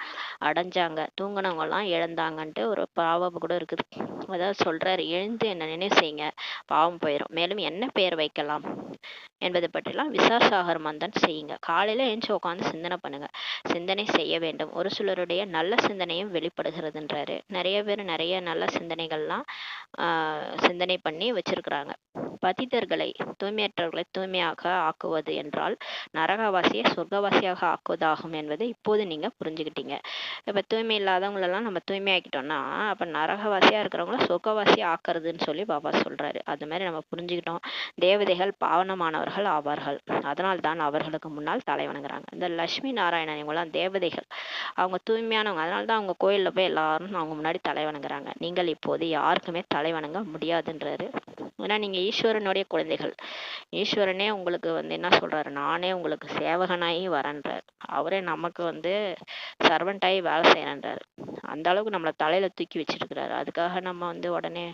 அடைஞ்சாங்க, தூங்கினவங்கெல்லாம் இழந்தாங்கன்ட்டு ஒரு பாவம் கூட இருக்குது. அதாவது சொல்றாரு, எழுந்து என்ன நினைவு செய்யுங்க, பாவம் போயிடும். மேலும் என்ன பெயர் வைக்கலாம் என்பது பற்றிலாம் விசாசாகர் மந்தன் செய்யுங்க. காலையில எழுந்து உட்காந்து சிந்தனை பண்ணுங்க. சிந்தனை செய்ய வேண்டும். ஒரு சிலருடைய நல்ல சிந்தனையும் வெளிப்படுகிறதுன்றாரு. நிறைய பேர் நிறைய நல்ல சிந்தனைகள்லாம் சிந்தனை பண்ணி வச்சிருக்கிறாங்க. பதிதர்களை, தூய்மையற்றவர்களை தூய்மையாக ஆக்குவது என்றால் நரகவாசியை சொர்க்கவாசியாக ஆக்குவதாகும் என்பதை இப்போது நீங்க புரிஞ்சுக்கிட்டீங்க. இப்ப தூய்மை இல்லாதவங்களெல்லாம் நம்ம தூய்மையாக்கிட்டோம்னா அப்ப நரகவாசியா இருக்கிறவங்கள சொர்க்கவாசியா ஆக்குறதுன்னு சொல்லி பாபா சொல்றாரு. அது மாதிரி நம்ம புரிஞ்சுக்கிட்டோம். தேவதைகள் பாவனமானவர்கள் ஆவார்கள். அதனால் தான் அவர்களுக்கு முன்னால் தலை வணங்குறாங்க. இந்த லட்சுமி நாராயணன் இவங்கெல்லாம் தேவதைகள், அவங்க தூய்மையானவங்க. அதனால தான் அவங்க கோயில்ல போய் எல்லாரும் அவங்க முன்னாடி தலை வணங்குறாங்க. நீங்கள் இப்போது யாருக்குமே தலை வணங்க முடியாதுன்றாரு. ஏன்னா நீங்க ஈஸ்வரனுடைய குழந்தைகள். ஈஸ்வரனே உங்களுக்கு என்ன சொல்றாரு, நானே உங்களுக்கு சேவகனாகி வரேன்றார். அவரே நமக்கு சர்வெண்டாகி வேலை செய்யறன்றாரு. அந்த அளவுக்கு நம்மளை தலையில தூக்கி வச்சிருக்கிறாரு. அதுக்காக நம்ம உடனே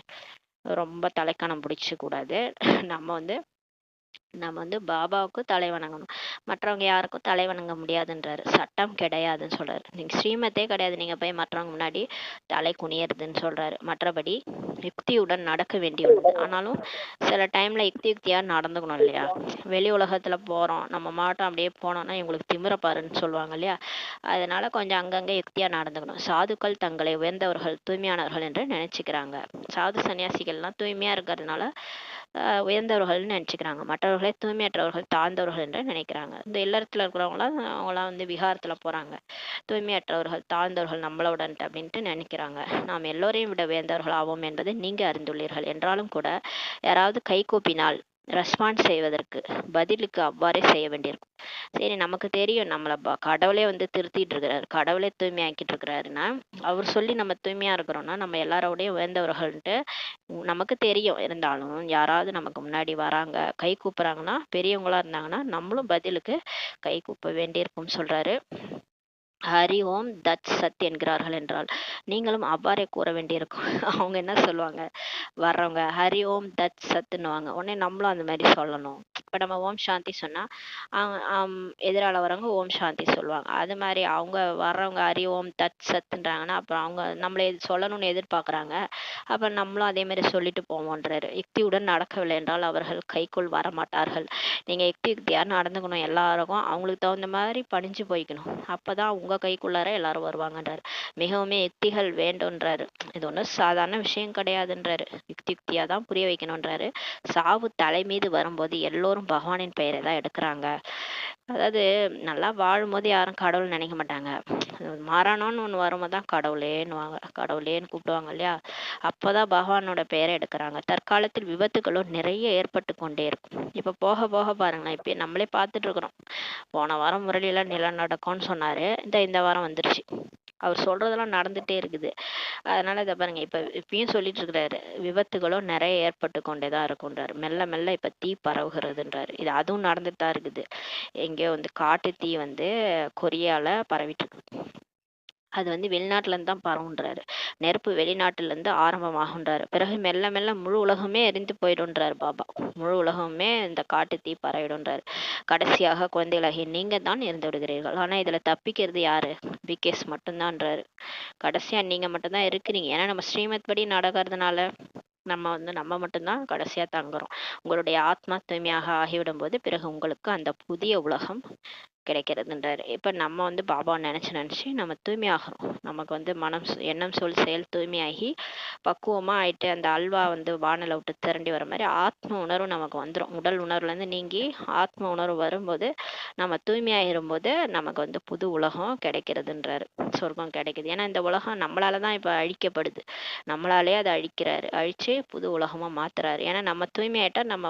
ரொம்ப தலைக்கணம் பிடிச்ச கூடாது. நம்ம பாபாவுக்கு தலை வணங்கணும். மற்றவங்க யாருக்கும் தலை வணங்க முடியாதுன்றாரு. சட்டம் கிடையாதுன்னு சொல்றாரு. நீங்க ஸ்ரீமத்தே கிடையாது நீங்க போய் மற்றவங்க முன்னாடி தலை குனியறதுன்னு சொல்றாரு. மற்றபடி யுக்தியுடன் நடக்க வேண்டியுள்ளது. ஆனாலும் சில டைம்ல யுக்தியா நடந்துக்கணும் இல்லையா? வெளி உலகத்துல போறோம், நம்ம மாட்டம் அப்படியே போனோம்னா இவங்களுக்கு திமிரப்பாருன்னு சொல்லுவாங்க இல்லையா? அதனால கொஞ்சம் அங்கங்க யுக்தியா நடந்துக்கணும். சாதுக்கள் தங்களை உயர்ந்தவர்கள், தூய்மையானவர்கள் என்று நினைச்சுக்கிறாங்க. சாது சன்னியாசிகள்லாம் தூய்மையா இருக்கிறதுனால உயர்ந்தவர்கள்னு நினைச்சுக்கிறாங்க. மற்றவர்களை தூய்மையற்றவர்கள், தாழ்ந்தவர்கள் என்று நினைக்கிறாங்க. இந்த இல்லறத்துல அவங்களாம் விகாரத்துல போறாங்க. தூய்மையற்றவர்கள், தாழ்ந்தவர்கள் நம்மளோட அப்படின்ட்டு நினைக்கிறாங்க. நாம் எல்லோரையும் விட உயர்ந்தவர்கள் ஆவோம் என்பதை நீங்க அறிந்துள்ளீர்கள். என்றாலும் கூட யாராவது கை கூப்பினால் ரெஸ்பான்ஸ் செய்வதற்கு பதிலுக்கு அவ்வாறே செய்ய வேண்டியிருக்கும். சரி, நமக்கு தெரியும் நம்மளை கடவுளே திருத்திட்டு இருக்கிறாரு, கடவுளே தூய்மையாக்கிட்டு இருக்கிறாருன்னா அவர் சொல்லி நம்ம தூய்மையா இருக்கிறோம்னா நம்ம எல்லாரோடையும் உயர்ந்தவர்கள்ட்டு நமக்கு தெரியும். இருந்தாலும் யாராவது நமக்கு முன்னாடி வராங்க, கை கூப்புறாங்கன்னா, பெரியவங்களா இருந்தாங்கன்னா நம்மளும் பதிலுக்கு கை கூப்ப வேண்டியிருக்கும் சொல்றாரு. ஹரி ஓம் தத் சத் என்கிறார்கள் என்றால் நீங்களும் அவ்வாறே கூற வேண்டியிருக்கும். அவங்க என்ன சொல்லுவாங்க, வர்றவங்க ஹரி ஓம் தத் சத்துன்னுவாங்க. உடனே நம்மளும் அந்த மாதிரி சொல்லணும். இப்போ நம்ம ஓம் சாந்தி சொன்னா எதிரால வரவங்க ஓம் சாந்தி சொல்லுவாங்க. அது மாதிரி அவங்க வர்றவங்க ஹரி ஓம் தத் சத்துன்றாங்கன்னா அப்புறம் அவங்க நம்மளை சொல்லணும்னு எதிர்பார்க்குறாங்க. அப்போ நம்மளும் அதே மாதிரி சொல்லிட்டு போவோன்றாரு. யுக்தியுடன் நடக்கவில்லை என்றால் அவர்கள் கைக்குள் வரமாட்டார்கள். நீங்க யுக்தியா நடந்துக்கணும். எல்லாருக்கும் அவங்களுக்கு தகுந்த மாதிரி பணிஞ்சு போய்க்கணும். அப்பதான் உங்க கைக்குள்ளார எல்லாரும் வருவாங்கன்றாரு. மிகவுமே யுக்திகள் வேண்டும்ன்றாரு. இது ஒன்றும் சாதாரண விஷயம் கிடையாதுன்றாரு. யுக்தியா தான் புரிய வைக்கணும்ன்றாரு. சாவு தலை மீது வரும்போது எல்லோரும் பகவானின் பெயரை தான் எடுக்கிறாங்க. அதாவது நல்லா வாழும்போது யாரும் கடவுள் நினைக்க மாட்டாங்க. மரணம்னு ஒன்று வரும்போது தான் கடவுளேன்னுவாங்க, கடவுளேன்னு கூப்பிடுவாங்க இல்லையா? அப்போதான் பகவானோட பெயரை எடுக்கிறாங்க. தற்காலத்தில் விபத்துகளும் நிறைய ஏற்பட்டு கொண்டே இருக்கும். இப்போ போக போக பாருங்களேன், இப்போ நம்மளே பார்த்துட்டு இருக்கிறோம். போன வாரம் முரளியெல்லாம் நிலநடுக்கம்னு சொன்னாரு, இந்த வாரம் வந்துருச்சு. அவர் சொல்றதெல்லாம் நடந்துட்டே இருக்குது. அதனால இதை பாருங்க, இப்பயும் சொல்லிட்டு இருக்கிறாரு, விபத்துகளும் நிறைய ஏற்பட்டு கொண்டேதான் இருக்குன்றாரு. மெல்ல மெல்ல இப்ப தீ பரவுகிறதுன்றாரு. இது அதுவும் நடந்துட்டு தான் இருக்குது. எங்கேயோ காட்டு தீ கொரியால பரவிட்டு இருக்கு. அது வெளிநாட்டுல இருந்து தான் பரவுன்றாரு. நெருப்பு வெளிநாட்டுல இருந்து ஆரம்பமாகுன்றாரு. பிறகு மெல்ல மெல்ல முழு உலகமே எரிந்து போயிடுன்றாரு பாபா. முழு உலகமே இந்த காட்டு தீ பரவிடுன்றாரு. கடைசியாக குழந்தைகளாகி நீங்க தான் இறந்து விடுகிறீர்கள். ஆனா இதுல தப்பிக்கிறது யாரு? பிகேஸ் மட்டும்தான்றாரு. கடைசியா நீங்க மட்டும்தான் இருக்கிறீங்க. ஏன்னா நம்ம ஸ்ரீமத் படி நடக்கிறதுனால நம்ம மட்டும்தான் கடைசியா தங்குறோம். உங்களுடைய ஆத்மா தூய்மையாக ஆகிவிடும் போது பிறகு உங்களுக்கு அந்த புதிய உலகம் கிடைக்கிறதுன்றாரு. இப்ப நம்ம பாபா நினைச்சு நம்ம தூய்மையாகிறோம். நமக்கு மனம், எண்ணம், சொல், செயல் தூய்மையாகி பக்குவமா ஆயிட்டு அந்த அல்வா வானல விட்டு திரண்டி வர மாதிரி ஆத்ம உணர்வு நமக்கு வந்துடும். உடல் உணர்வுல இருந்து நீங்கி ஆத்ம உணர்வு வரும்போது நம்ம தூய்மையாகிரும் போது நமக்கு புது உலகம் கிடைக்கிறதுன்றாரு. சொர்க்கம் கிடைக்குது. ஏன்னா இந்த உலகம் நம்மளாலதான் இப்ப அழிக்கப்படுது. நம்மளாலே அதை அழிச்சு புது உலகமா மாத்துறாரு. ஏன்னா நம்ம தூய்மையாயிட்டா நம்ம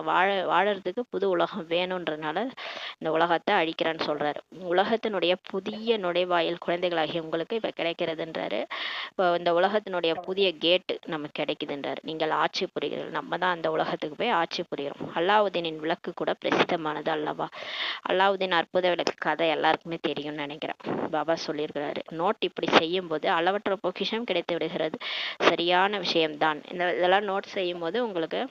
வாழறதுக்கு புது உலகம் வேணும்ன்றதுனால இந்த உலகத்தை அழிக்கிறான்னு சொல்றாரு. உலகத்தினுடைய புதிய நுழைவாயில் குழந்தைகளாகிய உங்களுக்கு இப்ப கிடைக்கிறதுன்றாரு. இப்போ இந்த உலகத்தினுடைய புதிய கேட்டு நமக்கு கிடைக்குதுன்றாரு. நீங்கள் ஆட்சி புரிகிறீர்கள். நம்ம தான் அந்த உலகத்துக்கு போய் ஆட்சி புரிகிறோம். அல்லாவுதீனின் விளக்கு கூட பிரசித்தமானது அல்லவா? அல்லாவுதீன் அற்புத விளக்கு கதை எல்லாருக்குமே தெரியும்னு நினைக்கிறேன். பாபா சொல்லியிருக்கிறாரு, நோட் இப்படி செய்யும் போது அளவற்ற பொக்கிஷம் கிடைத்து விடுகிறது. சரியான விஷயம்தான். இதெல்லாம் நோட் செய்யும் போது உங்களுக்கு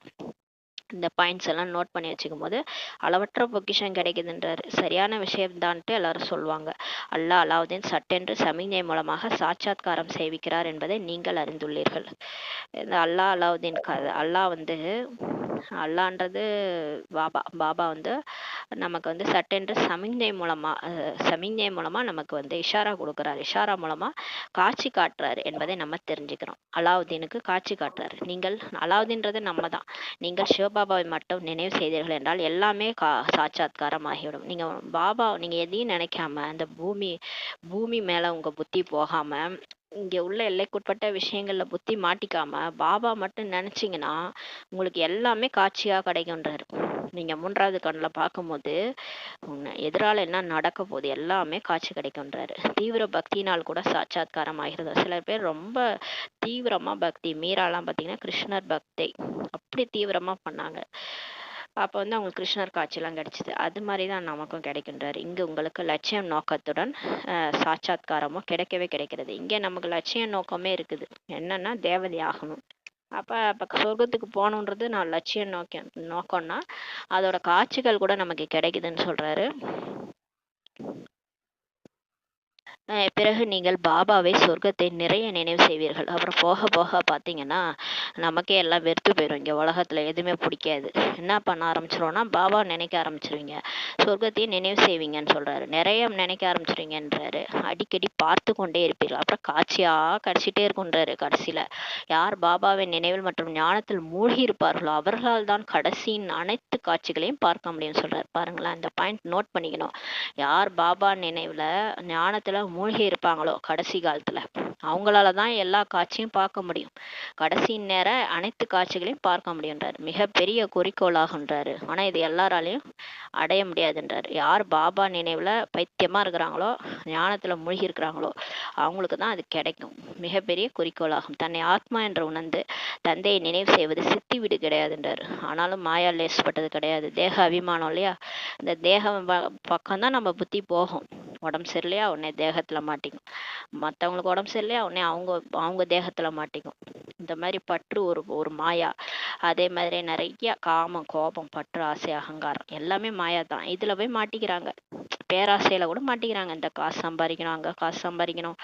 இந்த பாயிண்ட்ஸ் எல்லாம் நோட் பண்ணி வச்சுக்கும் போது அளவற்ற பொக்கிஷம் கிடைக்குதுன்றாரு. சரியான விஷயம்தான்ட்டு எல்லாரும் சொல்லுவாங்க. அல்லாஹ் அலாவுதீன் சட்டென்று சமிஞ்ஞை மூலமாக சாட்சாத்காரம் செய்விக்கிறார் என்பதை நீங்கள் அறிந்துள்ளீர்கள். இந்த அல்லாஹ் அலாவுதீன் அல்லாஹ் வந்து அல்லான்றது பாபா பாபா வந்து நமக்கு வந்து சட்டென்று சமிஞ்ஞை மூலமா நமக்கு வந்து இஷாரா கொடுக்குறாரு. இஷாரா மூலமா காட்சி காட்டுறாரு என்பதை நம்ம தெரிஞ்சுக்கிறோம். அலாவுதீனுக்கு காட்சி காட்டுறாரு. நீங்கள் அலாவுதீன்றது நம்ம தான். நீங்கள் சிவபாபாவை மட்டும் நினைவு செய்தீர்கள் என்றால் எல்லாமே சாட்சாத்காரம் ஆகிவிடும். நீங்க எதையும் நினைக்காம அந்த பூமி மேல உங்க புத்தி போகாம இங்க உள்ள எல்லைக்குட்பட்ட விஷயங்கள்ல புத்தி மாட்டிக்காம பாபா மட்டும் நினைச்சீங்கன்னா உங்களுக்கு எல்லாமே காட்சியா கிடைக்கும்ன்றாரு. நீங்க 3வது கண்ணுல பார்க்கும்போது எதிரால என்ன நடக்க போகுது எல்லாமே காட்சி கிடைக்கும்ன்றாரு. தீவிர பக்தினால் கூட சாட்சாத்காரம் ஆகிறது. சில பேர் ரொம்ப தீவிரமா பக்தி, மீராலாம் பார்த்தீங்கன்னா கிருஷ்ணர் பக்தி அப்படி தீவிரமா பண்ணாங்க. அப்போ வந்து அவங்களுக்கு கிருஷ்ணர் காட்சியெல்லாம் கிடைச்சிது. அது மாதிரி தான் நமக்கும் கிடைக்கின்றாரு. இங்கே உங்களுக்கு லட்சியம் நோக்கத்துடன் சாட்சாத்காரமும் கிடைக்கவே கிடைக்கிறது. இங்கே நமக்கு லட்சியம் நோக்கமே இருக்குது, என்னன்னா தேவதை ஆகணும். அப்போ சொர்க்கத்துக்கு போகணுன்றது நான் லட்சியம் நோக்கம்னா அதோட காட்சிகள் கூட நமக்கு கிடைக்குதுன்னு சொல்றாரு. பிறகு நீங்கள் பாபாவை சொர்க்கத்தை நிறைய நினைவு செய்வீர்கள். அப்புறம் போக போக பார்த்தீங்கன்னா நமக்கே எல்லாம் வெறுத்து போயிடும். இங்கே உலகத்தில் எதுவுமே பிடிக்காது. என்ன பண்ண ஆரம்பிச்சிருவோம்னா பாபா நினைக்க ஆரம்பிச்சிருவீங்க, சொர்க்கத்தையும் நினைவு செய்வீங்கன்னு சொல்கிறாரு. நிறைய நினைக்க ஆரம்பிச்சிருவீங்கன்றாரு. அடிக்கடி பார்த்து கொண்டே இருப்பீர்கள். அப்புறம் காட்சியாக கிடச்சிட்டே இருக்குன்றாரு. கடைசியில் யார் பாபாவின் நினைவில் மற்றும் ஞானத்தில் மூழ்கி இருப்பார்களோ அவர்களால் தான் கடைசியின் அனைத்து காட்சிகளையும் பார்க்க முடியும்னு சொல்கிறார். பாருங்களேன், இந்த பாயிண்ட் நோட் பண்ணிக்கணும். யார் பாபா நினைவில் ஞானத்தில் மூழ்கி இருப்பாங்களோ கடைசி காலத்துல அவங்களால தான் எல்லா காட்சியும் பார்க்க முடியும். கடைசி நேர அனைத்து காட்சிகளையும் பார்க்க முடியுன்றார். மிகப்பெரிய குறிக்கோளாகுன்றாரு. ஆனா இது எல்லாராலையும் அடைய முடியாதுன்றார். யார் பாபா நினைவுல பைத்தியமா இருக்கிறாங்களோ, ஞானத்துல மூழ்கி இருக்கிறாங்களோ அவங்களுக்கு தான் அது கிடைக்கும். மிகப்பெரிய குறிக்கோளாகும். தன்னை ஆத்மா என்று உணர்ந்து தந்தையை நினைவு செய்வது சித்தி வீடு கிடையாதுன்றார். ஆனாலும் மாயா லேசப்பட்டது கிடையாது. தேக அபிமானம் இல்லையா, இந்த தேகம் பக்கம்தான் நம்ம புத்தி போகும். உடம்பு சரியில்லையா உடனே தேகத்துல மாட்டிக்கும், மற்றவங்களுக்கு உடம்பு சரியில்லையா உடனே அவங்க தேகத்துல மாட்டிக்கும். இந்த மாதிரி பற்று ஒரு மாயா. அதே மாதிரி நிறைய காமம், கோபம், பற்று, ஆசை, அகங்காரம் எல்லாமே மாயா தான். இதுல போய் மாட்டிக்கிறாங்க. பேராசையில கூட மாட்டிக்கிறாங்க. இந்த காசு சம்பாதிக்கணும், அங்க காசு சம்பாதிக்கணும்,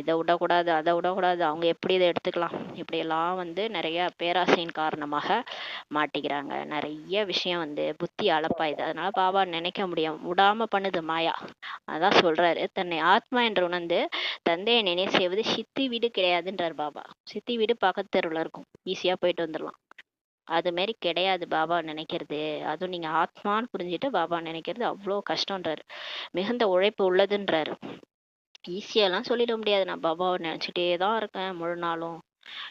இதை விடக்கூடாது, அதை விடக்கூடாது, அவங்க எப்படி இதை எடுத்துக்கலாம், இப்படியெல்லாம் வந்து நிறைய பேராசையின் காரணமாக மாட்டிக்கிறாங்க. நிறைய விஷயம் வந்து புத்தி அளப்பாயுது. அதனால பாபா நினைக்க விடாம பண்ணுது மாயா. அதான் சொல்றாரு, தன்னை ஆத்மா என்று உணர்ந்து தந்தையை நினைவு செய்வது சித்தி வீடு கிடையாதுன்றார் பாபா. சித்தி வீடு பக்கத்து தெருவில் இருக்கும், ஈஸியா போயிட்டு வந்துடலாம். அது மாதிரி கிடையாது பாபா நினைக்கிறது. அதுவும் நீங்க ஆத்மான்னு புரிஞ்சுட்டு பாபா நினைக்கிறது அவ்வளோ கஷ்டம்ன்றாரு. மிகுந்த உழைப்பு உள்ளதுன்றாரு. ஈஸியாலாம் சொல்லிட முடியாது. நான் பாபாவை நினைச்சிட்டே தான் இருக்கேன் முழு நாளும்.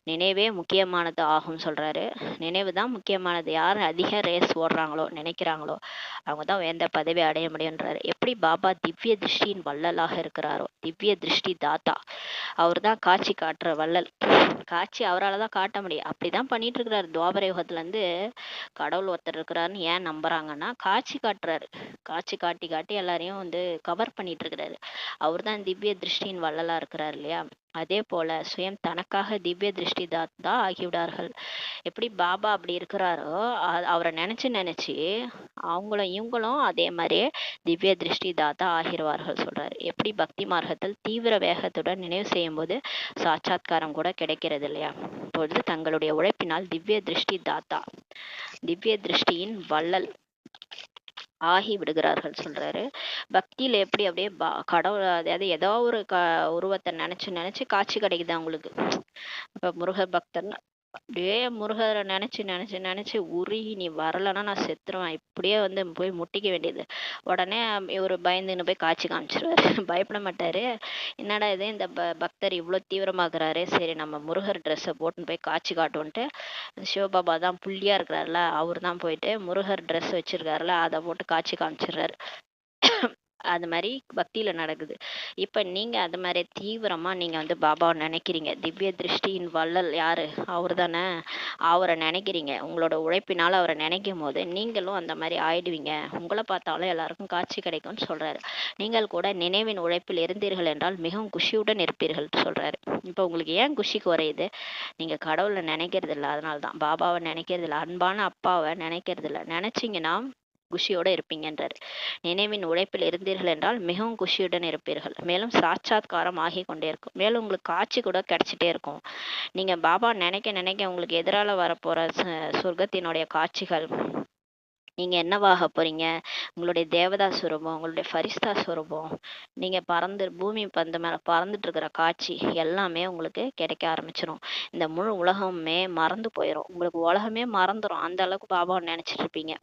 நினைவே முக்கியமானது ஆகும் சொல்றாரு. நினைவு தான் முக்கியமானது. யார் அதிக ரேஸ் ஓடுறாங்களோ நினைக்கிறாங்களோ அவங்க தான் எந்த பதவி அடைய முடியுன்றாரு. எப்படி பாபா திவ்ய திருஷ்டியின் வள்ளலாக இருக்கிறாரோ, திவ்ய திருஷ்டி தாத்தா, அவர் தான் காட்சி காட்டுற வள்ளல். காட்சி அவரால் தான் காட்ட முடியும். அப்படிதான் பண்ணிட்டு இருக்கிறாரு. துவாபர யுகத்துல இருந்து கடவுள் ஒருத்தர் இருக்கிறாருன்னு ஏன் நம்புறாங்கன்னா காட்சி காட்டுறாரு. காட்சி காட்டி காட்டி எல்லாரையும் வந்து கவர் பண்ணிட்டு இருக்கிறாரு. அவர் தான் திவ்ய திருஷ்டியின் வள்ளலா இருக்கிறார் இல்லையா. அதே போல சுயம் தனக்காக திவ்ய திருஷ்டி தாத்தா ஆகிவிடார்கள். எப்படி பாபா அப்படி இருக்கிறாரோ அவரை நினைச்சு இவங்களும் அதே மாதிரியே திவ்ய திருஷ்டி தாத்தா ஆகிடுவார்கள் சொல்றாரு. எப்படி பக்தி மார்க்கத்தில் தீவிர வேகத்துடன் நினைவு செய்யும் போது சாட்சாத்காரம் கூட கிடைக்கிறது இல்லையா. இப்பொழுது தங்களுடைய உழைப்பினால் திவ்ய திருஷ்டி தாத்தா, திவ்ய திருஷ்டியின் வள்ளல் ஆகி விடுகிறார்கள் சொல்றாரு. பக்தியில எப்படி அப்படியே கடவுள், அதாவது ஏதோ ஒரு உருவத்தை நினைச்சு காட்சி கிடைக்குது அவங்களுக்கு. இப்ப முருக பக்தர் அப்படியே முருகரை நினைச்சு உருகி நீ வரலன்னா நான் செத்துருவேன், இப்படியே வந்து போய் முட்டிக்க வேண்டியது. உடனே இவரு பயந்துன்னு போய் காட்சி காமிச்சிருவாரு. பயப்பட மாட்டாரு. என்னடா இது இந்த பக்தர் இவ்வளவு தீவிரமாக்குறாரு, சரி நம்ம முருகர் ட்ரெஸ்ஸை போட்டுன்னு போய் காட்சி காட்டுவோன்ட்டு சிவபாபா தான் புள்ளியா இருக்கிறாருல, அவர் தான் போயிட்டு முருகர் ட்ரெஸ் வச்சிருக்காருல அதை போட்டு காட்சி காமிச்சிடுறாரு. அது மாதிரி பக்தியில் நடக்குது. இப்போ நீங்கள் அது மாதிரி தீவிரமாக நீங்கள் வந்து பாபாவை நினைக்கிறீங்க. திவ்ய திருஷ்டியின் வள்ளல் யார்? அவர் தானே. அவரை நினைக்கிறீங்க. உங்களோட உழைப்பினால் அவரை நினைக்கும் போது நீங்களும் அந்த மாதிரி ஆயிடுவீங்க. உங்களை பார்த்தாலும் எல்லாருக்கும் காட்சி கிடைக்கும்னு சொல்கிறாரு. நீங்கள் கூட நினைவின் உழைப்பில் இருந்தீர்கள் என்றால் மிகவும் குஷியுடன் இருப்பீர்கள் சொல்கிறாரு. இப்போ உங்களுக்கு ஏன் குஷி குறையுது? நீங்கள் கடவுளை நினைக்கிறது இல்லை. அதனால தான் பாபாவை நினைக்கிறது இல்லை. அன்பான அப்பாவை நினைக்கிறது இல்லை. நினச்சிங்கன்னா குஷியோட இருப்பீங்கன்றார். நினைவின் உழைப்பில் இருந்தீர்கள் என்றால் மிகவும் குஷியுடன் இருப்பீர்கள். மேலும் சாட்சாத்காரம் ஆகி கொண்டே இருக்கும். மேலும் உங்களுக்கு காட்சி கூட கிடைச்சிட்டே இருக்கும். நீங்க பாபா நினைக்க நினைக்க உங்களுக்கு எதிரால வரப்போற சொர்க்கத்தினுடைய காட்சிகள், நீங்க என்னவாக போறீங்க, உங்களுடைய தேவதா சுரூபம், உங்களுடைய ஃபரிஸ்தா சுரூபம், நீங்க பறந்து பூமி பந்து மேல பறந்துட்டு இருக்கிற காட்சி எல்லாமே உங்களுக்கு கிடைக்க ஆரம்பிச்சிடும். இந்த முழு உலகமே மறந்து போயிடும். உங்களுக்கு உலகமே மறந்துடும். அந்த அளவுக்கு பாபாவை நினைச்சிட்டு இருப்பீங்க.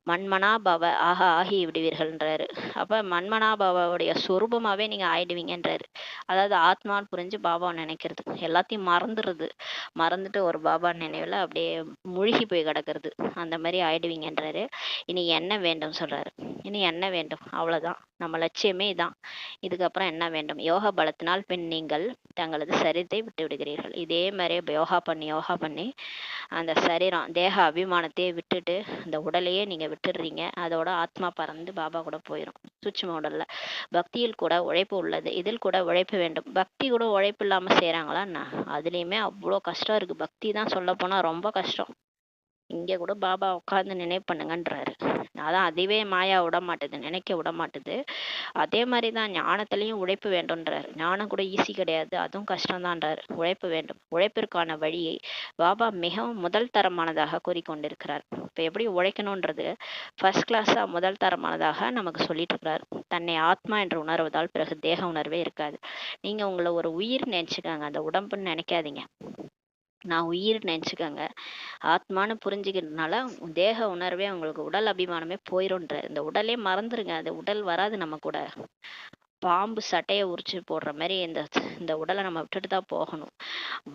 மண்மனா பவ ஆக ஆகி விடுவீர்கள்ன்றாரு. அப்ப மண்மனா பவவுடைய சொரூபமாவே நீங்க ஆயிடுவீங்கன்றாரு. அதாவது ஆத்மான்னு புரிஞ்சு பாபாவை நினைக்கிறது, எல்லாத்தையும் மறந்துடுறது, மறந்துட்டு ஒரு பாபா நினைவுல அப்படியே மூழ்கி போய் கிடக்கிறது, அந்த மாதிரி ஆயிடுவீங்கன்றாரு. இனி என்ன வேண்டும் சொல்றாரு. இனி என்ன வேண்டும்? அவ்வளவுதான், நம்ம லட்சியமே இதான். இதுக்கப்புறம் என்ன வேண்டும்? யோகா பலத்தினால் பின் நீங்கள் தங்களது சரீரத்தை விட்டு விடுகிறீர்கள். இதே மாதிரி யோகா பண்ணி அந்த சரீரம் தேக அபிமானத்தையே விட்டுட்டு அந்த உடலையே நீங்க விட்டுடுறீங்க. அதோட ஆத்மா பறந்து பாபா கூட போயிடும். சூட்சும உடல்ல பக்தியில் கூட உழைப்பு உள்ளது. இதில் கூட உழைப்பு வேண்டும். பக்தி கூட உழைப்பு இல்லாம செய்யறாங்களா? அதுலயுமே அவ்வளோ கஷ்டம் இருக்கு. பக்தி தான் சொல்ல போனா ரொம்ப கஷ்டம். இங்க கூட பாபா உட்கார்ந்து நினைவு பண்ணுங்கன்றாரு. அதான் அதுவே மாயா விட மாட்டுது, நினைக்க விட மாட்டுது. அதே மாதிரிதான் ஞானத்திலையும் உழைப்பு வேண்டும்ன்றாரு. ஞானம் கூட ஈஸி கிடையாது, அதுவும் கஷ்டம்தான்றாரு. உழைப்பு வேண்டும். உழைப்பிற்கான வழியை பாபா மிகவும் முதல் தரமானதாக கூறிக்கொண்டிருக்கிறார். இப்ப எப்படி உழைக்கணும்ன்றது ஃபர்ஸ்ட் கிளாஸா முதல் தரமானதாக நமக்கு சொல்லிட்டு இருக்கிறார். தன்னை ஆத்மா என்று உணர்வதால் பிறகு தேக உணர்வே இருக்காது. நீங்க உங்களை ஒரு உயிர் நினைச்சுக்காங்க, அந்த உடம்புன்னு நினைக்காதீங்க. நான் உயிர் நினைச்சுக்கங்க. ஆத்மானு புரிஞ்சுக்கிறதுனால தேக உணர்வே உங்களுக்கு உடல் அபிமானமே போயிரும்ன்ற. இந்த உடலே மறந்துருங்க. அது உடல் வராது நம்ம கூட. பாம்பு சட்டையை உரிச்சு போடுற மாதிரி இந்த உடலை நம்ம விட்டுட்டு தான் போகணும்.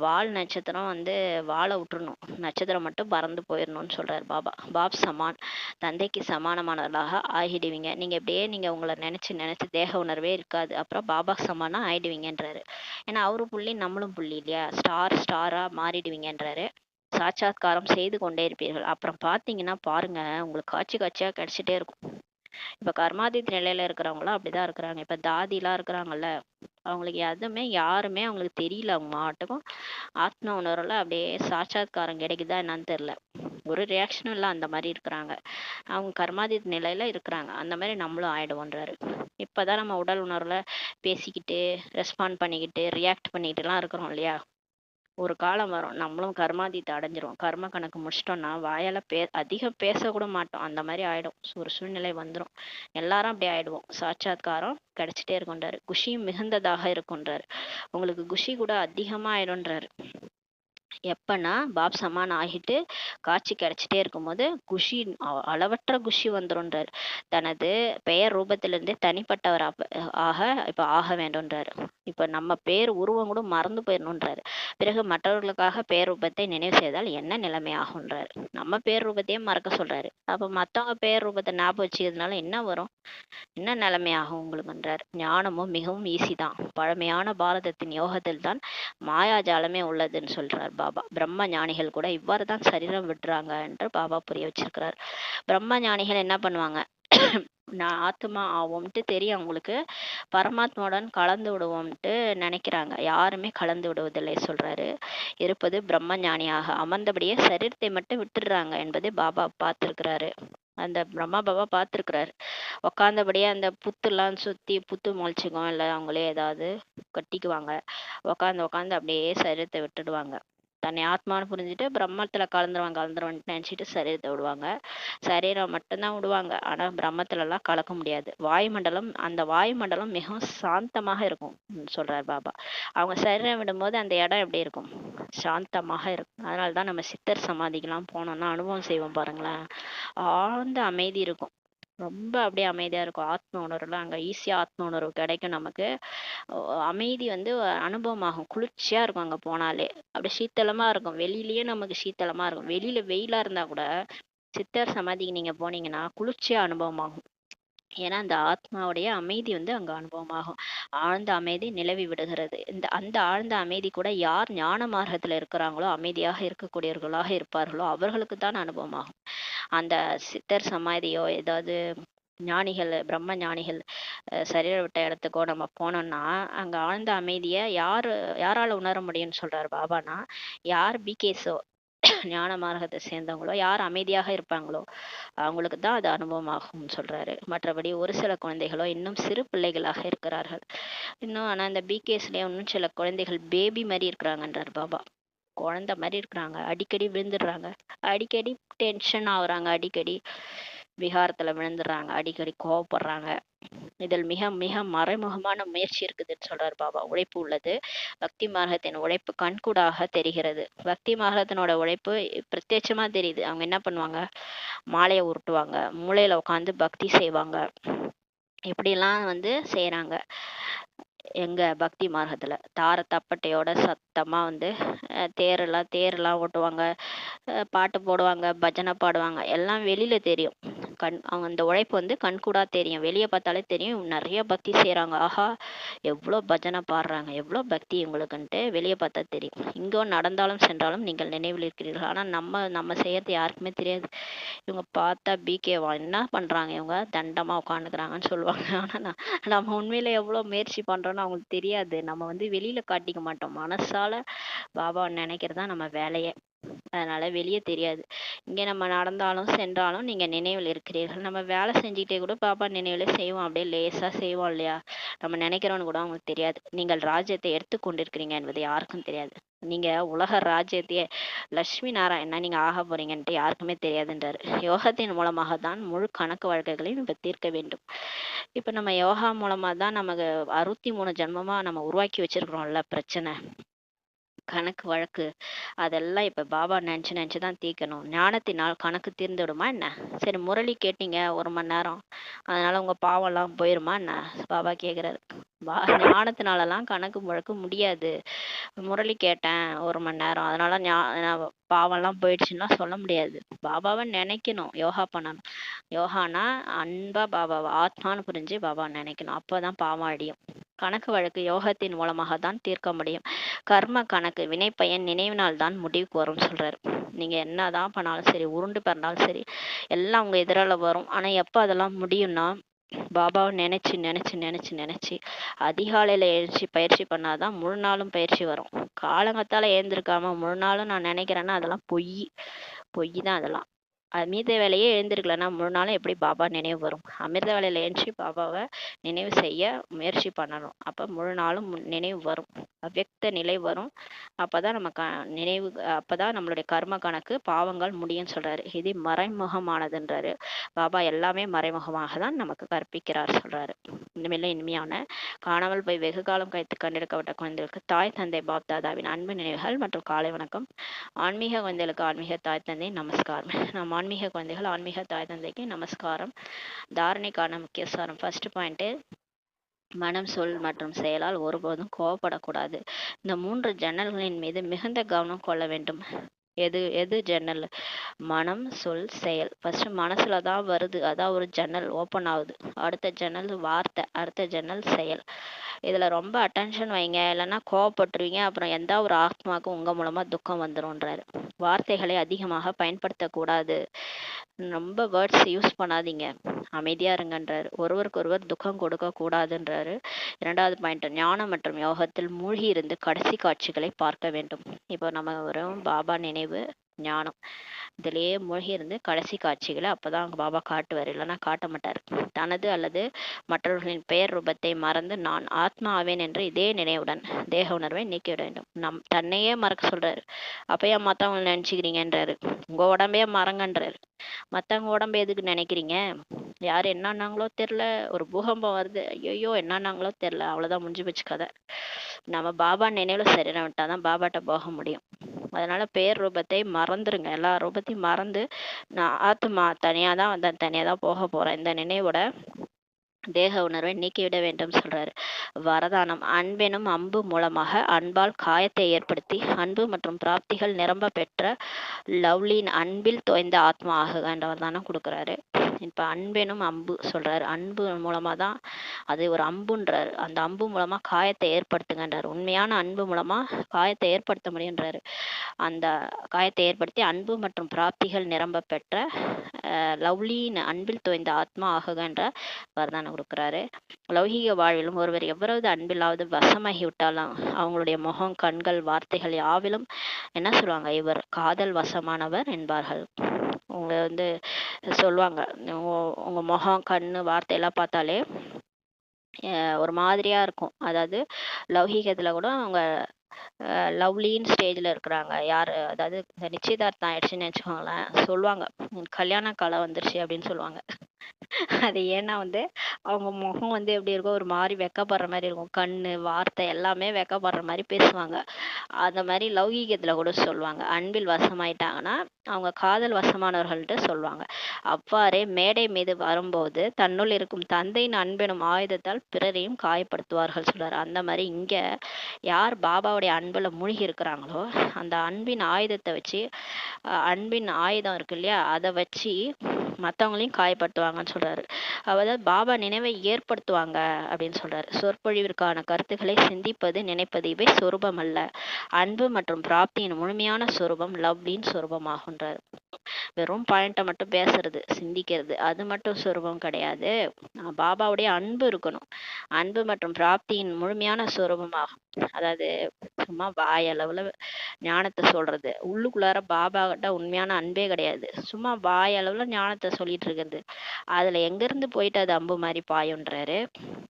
வால் நட்சத்திரம் வந்து வாழை விட்டுறணும், நட்சத்திரம் மட்டும் பறந்து போயிடணும்னு சொல்றாரு பாபா. பாப் சமான், தந்தைக்கு சமானமானவர்களாக ஆகிடுவீங்க. நீங்க எப்படியே நீங்க உங்களை நினைச்சு நினைச்சு தேக உணர்வே இருக்காது. அப்புறம் பாபா சமானா ஆயிடுவீங்கன்றாரு. ஏன்னா அவரு புள்ளி நம்மளும் புள்ளி இல்லையா? ஸ்டாரா மாறிடுவீங்கன்றாரு. சாட்சாத்காரம் செய்து கொண்டே இருப்பீர்கள். அப்புறம் பாத்தீங்கன்னா பாருங்க, உங்களுக்கு காட்சி காட்சியா கிடைச்சிட்டே இருக்கும். இப்ப கர்மாதித் நிலையில இருக்கிறவங்களாம் அப்படிதான் இருக்கிறாங்க. இப்ப தாதிலாம் இருக்கிறாங்கல்ல, அவங்களுக்கு எதுவுமே யாருமே அவங்களுக்கு தெரியல. அவங்க மாட்டுக்கும் ஆத்ம உணர்வுல அப்படியே சாட்சாத்காரம் கிடைக்குதா என்னன்னு தெரியல. ஒரு ரியாக்ஷனும் இல்லை, அந்த மாதிரி இருக்கிறாங்க. அவங்க கர்மாதித் நிலையில இருக்கிறாங்க. அந்த மாதிரி நம்மளும் ஆயிடுவோன்றாரு. இப்பதான் நம்ம உடல் உணர்வுல பேசிக்கிட்டு ரெஸ்பாண்ட் பண்ணிக்கிட்டு ரியாக்ட் பண்ணிக்கிட்டு எல்லாம் இருக்கிறோம் இல்லையா? ஒரு காலம் வரும் நம்மளும் கர்மாதீத்தை அடைஞ்சிரும். கர்ம கணக்கு முடிச்சிட்டோம்னா வாயால அதிகம் பேசக்கூட மாட்டோம். அந்த மாதிரி ஆயிடும். ஒரு சூழ்நிலை வந்துடும். எல்லாரும் அப்படி ஆயிடுவோம். சாட்சாத்காரம் கிடைச்சிட்டே இருக்குன்றாரு. குஷியும் மிகுந்ததாக இருக்குன்றாரு. உங்களுக்கு குஷி கூட அதிகமா ஆயிடும்ன்றாரு. எப்பன்னா பாப் சமான் ஆகிட்டு காட்சி கிடைச்சிட்டே இருக்கும்போது குஷி, அளவற்ற குஷி வந்துருன்றாரு. தனது பெயர் ரூபத்திலிருந்தே தனிப்பட்டவர் இப்ப ஆக வேண்டும்ன்றாரு. இப்ப நம்ம பேர் உருவம் கூட மறந்து போயிடணுன்றாரு. பிறகு மற்றவர்களுக்காக பேர் ரூபத்தை நினைவு செய்தால் என்ன நிலைமை ஆகுன்றாரு. நம்ம பேர் ரூபத்தையே மறக்க சொல்றாரு. அப்ப மத்தவங்க பேர் ரூபத்தை ஞாபகம் வச்சுக்கிறதுனால என்ன வரும், என்ன நிலைமை ஆகும் உங்களுக்குன்றார். ஞானமும் மிகவும் ஈஸி தான். பழமையான பாரதத்தின் யோகத்தில் தான் மாயாஜாலமே உள்ளதுன்னு சொல்றார் பாபா. பிரம்ம ஞானிகள் கூட இவ்வாறு தான் சரீரம் விடுறாங்க என்று பாபா புரிய வச்சிருக்கிறார். பிரம்ம ஞானிகள் என்ன பண்ணுவாங்க, நான் ஆத்மா ஆவோம்ட்டு தெரியும் அவங்களுக்கு, பரமாத்மாவுடன் கலந்து விடுவோம்ட்டு நினைக்கிறாங்க. யாருமே கலந்து விடுவதில்லை சொல்றாரு. இருப்பது பிரம்ம ஞானியாக அமர்ந்தபடியே சரீரத்தை மட்டும் விட்டுடுறாங்க என்பதை பாபா பார்த்திருக்கிறாரு. அந்த பிரம்மா பாபா பார்த்திருக்கிறாரு. உக்காந்தபடியே அந்த புத்துலாம் சுத்தி புத்து முளைச்சிக்கும், இல்லை அவங்களே ஏதாவது கட்டிக்குவாங்க. உக்காந்து அப்படியே சரீரத்தை விட்டுடுவாங்க. தன்னை ஆத்மான்னு புரிஞ்சுட்டு பிரம்மத்துல கலந்துருவான்ட்டு நினைச்சிட்டு சரீரத்தை விடுவாங்க. சரீரம் மட்டும்தான் விடுவாங்க. ஆனா பிரம்மத்துல எல்லாம் கலக்க முடியாது. அந்த வாயுமண்டலம் மிகவும் சாந்தமாக இருக்கும் சொல்றாரு பாபா. அவங்க சரீரம் விடும்போது அந்த இடம் எப்படி இருக்கும், சாந்தமாக இருக்கும். அதனாலதான் நம்ம சித்தர் சமாதிக்கெல்லாம் போனோம்னா அனுபவம் செய்வோம் பாருங்களேன், ஆழ்ந்த அமைதி இருக்கும். ரொம்ப அப்படியே அமைதியா இருக்கும். ஆத்ம உணர்வுல அங்க ஈஸியா ஆத்ம உணர்வு கிடைக்கும் நமக்கு. அமைதி வந்து அனுபவமாகும். குளிர்ச்சியா இருக்கும். அங்க போனாலே அப்படியே சீத்தளமா இருக்கும். வெளியிலயே நமக்கு சீத்தளமா இருக்கும். வெளியில வெயிலா இருந்தா கூட சித்தர் சமாதிக்கு நீங்க போனீங்கன்னா குளிர்ச்சியா அனுபவமாகும். ஏன்னா அந்த ஆத்மாவுடைய அமைதி வந்து அங்க அனுபவமாகும். ஆழ்ந்த அமைதி நிலவி விடுகிறது. அந்த ஆழ்ந்த அமைதி கூட யார் ஞான மார்க்கத்துல இருக்கிறாங்களோ, அமைதியாக இருக்கக்கூடியவர்களாக இருப்பார்களோ அவர்களுக்கு தான் அனுபவமாகும். அந்த சித்தர் சமாதியோ ஏதாவது ஞானிகள் பிரம்ம ஞானிகள் சரீர விட்ட இடத்துக்கோ நம்ம போனோம்னா அங்க ஆழ்ந்த அமைதியை யாரால உணர முடியும்னு சொல்றாரு பாபானா, யார் பிகேஸோ ஞான மார்க்கத்தை சேர்ந்தவங்களோ யார் அமைதியாக இருப்பாங்களோ அவங்களுக்கு தான் அது அனுபவமாகும்னு சொல்றாரு. மற்றபடி ஒரு சில குழந்தைகளோ இன்னும் சிறு பிள்ளைகளாக இருக்கிறார்கள். இன்னும் ஆனா இந்த பிகேஸ்லயே இன்னும் சில குழந்தைகள் பேபி மாதிரி இருக்கிறாங்கன்றார் பாபா. குழந்தை மாதிரி இருக்கிறாங்க, அடிக்கடி விழுந்துடுறாங்க, அடிக்கடி டென்ஷன் ஆகுறாங்க, அடிக்கடி விகாரத்துல விழுந்துடுறாங்க, அடிக்கடி கோவப்படுறாங்க. இதில் மிக மிக மறைமுகமான முயற்சி இருக்குதுன்னு சொல்றாரு பாபா. உழைப்பு உள்ளது. பக்தி மார்க்கத்தின் உழைப்பு கண்கூடாக தெரிகிறது. பக்தி மார்க்கத்தினோட உழைப்பு பிரத்யட்சமா தெரியுது. அவங்க என்ன பண்ணுவாங்க, மாலையை உருட்டுவாங்க, மூளையில உட்காந்து பக்தி செய்வாங்க, இப்படிலாம் வந்து செய்யறாங்க. எங்க பக்தி மார்க்கத்துல தார தப்பட்டையோட சத்தமா வந்து தேரெல்லாம் ஓட்டுவாங்க, பாட்டு போடுவாங்க, பஜனை பாடுவாங்க, எல்லாம் வெளியில தெரியும். அவங்க அந்த உழைப்பு வந்து கண்கூடா தெரியும், வெளியே பார்த்தாலே தெரியும். நிறைய பக்தி செய்யறாங்க, ஆஹா எவ்வளோ பஜனை பாடுறாங்க, எவ்வளோ பக்தி இவங்களுக்குன்ட்டு வெளியே பார்த்தா தெரியும். இங்கோ நடந்தாலும் சென்றாலும் நீங்கள் நினைவில் இருக்கிறீர்கள். ஆனா நம்ம செய்யறது யாருக்குமே தெரியாது. இவங்க பார்த்தா பிகேவா என்ன பண்றாங்க, இவங்க தண்டமா உட்காந்துக்கிறாங்கன்னு சொல்லுவாங்க. ஆனா நம்ம உண்மையில எவ்வளவு முயற்சி பண்றோம்னு அவங்களுக்கு தெரியாது. நம்ம வந்து வெளியில காட்டிக்க மாட்டோம், மனசால பாபா நினைக்கிறதா நம்ம வேலையே. அதனால வெளியே தெரியாது. இங்க நம்ம நடந்தாலும் சென்றாலும் நீங்க நினைவில் இருக்கிறீர்கள். நம்ம வேலை செஞ்சுக்கிட்டே கூட பாபா நினைவுல செய்வோம், அப்படியே லேசா செய்வோம் இல்லையா, நம்ம நினைக்கிறோன்னு கூட அவங்களுக்கு தெரியாது. நீங்கள் ராஜ்யத்தை எடுத்து கொண்டிருக்கிறீங்க என்பது யாருக்கும் தெரியாது. நீங்க உலக ராஜ்யத்தையே லட்சுமி நாராயணா நீங்க ஆக போறீங்கன்ட்டு யாருக்குமே தெரியாதுன்றாரு. யோகத்தின் மூலமாக தான் முழு கணக்கு வழக்குகளையும் இப்ப தீர்க்க வேண்டும். இப்ப நம்ம யோகா மூலமா தான் நமக்கு 63 ஜென்மமா நம்ம உருவாக்கி வச்சிருக்கிறோம்ல பிரச்சனை, கணக்கு வழக்கு, அதெல்லாம் இப்ப பாபா நினைச்சுதான் தீர்க்கணும். ஞானத்தினால் கணக்கு தீர்ந்துடுமா என்ன? சரி முரளி கேட்டீங்க 1 மணி நேரம், அதனால உங்க பாவம் எல்லாம் போயிருமா என்ன? பாபா கேக்குறாரு. ஞானத்தினாலலாம் கணக்கு வழக்கு முடியாது. முரளி கேட்டேன் 1 மணி நேரம், அதனால பாவம்லாம் போயிடுச்சுன்னா சொல்ல முடியாது. பாபாவை நினைக்கணும், யோகா பண்ணணும். யோகானா அன்பா பாபாவை ஆத்மான்னு புரிஞ்சு பாபா நினைக்கணும், அப்போதான் பாவம் அழியும். கணக்கு வழக்கு யோகத்தின் மூலமாக தான் தீர்க்க முடியும். கர்ம கணக்கு வினைப்பயன் நினைவினால் தான் முடிவுக்கு வரும் சொல்றாரு. நீங்க என்னதான் பண்ணாலும் சரி, உருண்டு பிறந்தாலும் சரி, எல்லாம் உங்க எதிரால வரும். ஆனா எப்ப அதெல்லாம் முடியும்னா பாபாவை நினைச்சு நினைச்சு நினைச்சு நினைச்சு அதிகாலையில எழுச்சி பயிற்சி பண்ணாதான் முழு நாளும் பயிற்சி வரும். காலங்கத்தால ஏந்திருக்காம முழு நாளும் நான் நினைக்கிறேன்னா அதெல்லாம் பொய் தான் அதெல்லாம். அமிர்த வேலையே எழுந்திருக்கலன்னா முழு நாளும் எப்படி பாபா நினைவு வரும்? அமிர்த வேலையில எழுந்துச்சு பாபாவை நினைவு செய்ய முயற்சி பண்ணணும், அப்ப முழு நாளும் நினைவு வரும், அவ்வக்த நிலை வரும். அப்பதான் நம்ம நினைவு, அப்பதான் நம்மளுடைய கர்ம கணக்கு பாவங்கள் முடியும்னு சொல்றாரு. இது மறைமுகமானதுன்றாரு பாபா. எல்லாமே மறைமுகமாக தான் நமக்கு கற்பிக்கிறார் சொல்றாரு. இனிமேல இனிமையான காணாமல் போய் வெகு காலம் கழித்து கண்டெடுக்கப்பட்ட குழந்தைகளுக்கு தாய் தந்தை பாப் தாதாவின் அன்பு நினைவுகள் மற்றும் காலை வணக்கம். ஆன்மீக குழந்தைகளுக்கு ஆன்மீக தாய் தந்தை நமஸ்காரம். நம் ஆன்மீக குழந்தைகள் ஆன்மீக தாய் தந்தைக்கு நமஸ்காரம். தாரணைக்கான முக்கிய சாரம். ஃபர்ஸ்ட் பாயிண்ட், மனம் சொல் மற்றும் செயலால் ஒருபோதும் கோவப்படக்கூடாது. இந்த 3 ஜன்னல்களின் மீது மிகுந்த கவனம் கொள்ள வேண்டும். எது ஜன்னல்? மனம் சொல் செயல். ஃபர்ஸ்ட் மனசுல தான் வருது, அதான் ஒரு ஜன்னல் ஓப்பன் ஆகுது. அடுத்த ஜன்னல் வார்த்தை, அடுத்த ஜன்னல் செயல். இதுல ரொம்ப அட்டென்ஷன் வைங்க, இல்லைன்னா கோவப்பட்டுருவீங்க, அப்புறம் எந்த ஒரு ஆத்மாவுக்கும் உங்க மூலமா துக்கம் வந்துரும்ன்றாரு. வார்த்தைகளை அதிகமாக பயன்படுத்தக்கூடாது, ரொம்ப வேர்ட்ஸ் யூஸ் பண்ணாதீங்க, அமைதியா இருங்கன்றாரு. ஒருவருக்கு ஒருவர் துக்கம் கொடுக்க கூடாதுன்றாரு. 2வது பாயிண்ட், ஞானம் மற்றும் யோகத்தில் மூழ்கி இருந்து கடைசி காட்சிகளை பார்க்க வேண்டும். இப்போ நம்ம வரும் பாபா நினைவு ஞானம், இதுலயே மூழ்கி இருந்து கடைசி காட்சிகளை அப்பதான் அவங்க பாபா காட்டுவார், இல்லைன்னா காட்ட மாட்டார். தனது அல்லது மற்றவர்களின் பெயர் ரூபத்தை மறந்து நான் ஆத்மா ஆவேன் என்று இதே நினைவுடன் தேக உணர்வை நீக்கிவிட வேண்டும். தன்னையே மறக்க சொல்றாரு. அப்பயே மத்தவங்க நினைச்சுக்கிறீங்கன்றாரு. உங்க உடம்பையே மறங்கன்றாரு. மத்தவங்க உடம்பு எதுக்கு நினைக்கிறீங்க? யாரு என்னன்னாங்களோ தெரியல, ஒரு பூகம்பம் வருது, ஐயோ என்னன்னாங்களோ தெரியல, அவ்வளவுதான் முடிஞ்சு போச்சு கதை. நம்ம பாபா நினைவுல சரீரம் விட்டாதான் பாபாட்ட போக முடியும். அதனால பெயர் ரூபத்தை மறந்துருங்க, எல்லா ரூபத்தையும் மறந்து நான் ஆத்மா தனியா தான் வந்தேன், தனியா தான் போக போறேன், இந்த நினைவோட தேக உணர்வை நீக்கிவிட வேண்டும் சொல்றாரு. வரதானம் அன்பெனும் அம்பு மூலமாக அன்பால் காயத்தை ஏற்படுத்தி அன்பு மற்றும் பிராப்திகள் நிரம்ப பெற்ற லவ்லின் அன்பில் தோய்ந்த ஆத்மா ஆகுக என்ற வரதானம் கொடுக்குறாரு. இப்ப அன்பெனும் அம்பு சொல்றாரு. அன்பு மூலமா தான் அது ஒரு அம்புன்றாரு. அந்த அம்பு மூலமா காயத்தை ஏற்படுத்துங்கன்றாரு. உண்மையான அன்பு மூலமா காயத்தை ஏற்படுத்த முடியுன்றாரு. அந்த காயத்தை ஏற்படுத்தி அன்பு மற்றும் பிராப்திகள் நிரம்ப பெற்ற லவ்லியின் அன்பில் தோய்ந்த ஆத்மா ஆகுகன்ற வரதானம் கொடுக்குறாரு. லௌகீக வாழ்விலும் ஒருவர் எவ்வளவு அன்பில்லாவது வசமாகி விட்டாலும் அவங்களுடைய முகம், கண்கள், வார்த்தைகள் யாவிலும் என்ன சொல்லுவாங்க, இவர் காதல் வசமானவர் என்பார்கள். உங்க சொல்லுவாங்க, உங்க முகம், கண்ணு, வார்த்தை எல்லாம் பார்த்தாலே ஒரு மாதிரியா இருக்கும். அதாவது லௌகீகத்துல கூட அவங்க லவ்லின்னு ஸ்டேஜில் இருக்கிறாங்க. யார், அதாவது நிச்சயதார்த்தம் ஆயிடுச்சுன்னு வச்சுக்கோங்களேன், சொல்லுவாங்க கல்யாண காலம் வந்துருச்சு அப்படின்னு சொல்லுவாங்க. அது ஏன்னா அவங்க முகம் எப்படி இருக்கும், ஒரு மாதிரி வெக்கப்படுற மாதிரி இருக்கும். கண்ணு, வார்த்தை எல்லாமே வெக்கப்படுற மாதிரி பேசுவாங்க. அந்த மாதிரி லௌகீகத்துல கூட சொல்லுவாங்க. அன்பில் வசமாயிட்டாங்கன்னா அவங்க காதல் வசமானவர்கள்ட்ட சொல்லுவாங்க. அவ்வாறே மேடை மீது வரும்போது தன்னுள் இருக்கும் தந்தையின் அன்பெனும் ஆயுதத்தால் பிறரையும் காயப்படுத்துவார்கள் சொல்றாரு. அந்த மாதிரி இங்க யார் பாபாவுடைய அன்புல மூழ்கி இருக்கிறாங்களோ அந்த அன்பின் ஆயுதத்தை வச்சு, அன்பின் ஆயுதம் இருக்கு இல்லையா, அதை வச்சு மற்றவங்களையும் காயப்படுத்துவாங்கன்னு சொல்றாரு. அதாவது பாபா நினைவை ஏற்படுத்துவாங்க அப்படின்னு சொல்றாரு. சொற்பொழிவிற்கான கருத்துக்களை சிந்திப்பது, நினைப்பது இவை சொரூபம் அல்ல. அன்பு மற்றும் பிராப்தியின் முழுமையான சொரூபம் லவ்லின் சொரூபமாகுன்றார். வெறும் பாயிண்ட்டை மட்டும் பேசுறது, சிந்திக்கிறது, அது மட்டும் சொரூபம் கிடையாது. பாபாவுடைய அன்பு இருக்கணும். அன்பு மற்றும் பிராப்தியின் முழுமையான சொரூபமாகும். அதாவது சும்மா வாயளவுல ஞானத்தை சொல்றது, உள்ளுக்குள்ளார பாபா கிட்ட உண்மையான அன்பே கிடையாது. சும்மா வாயளவுல ஞானத்தை சொல்லிட்டு இருக்கிறது, அதுல எங்கிருந்து போயிட்டு அது அம்பு மாதிரி பாயுன்றாரு.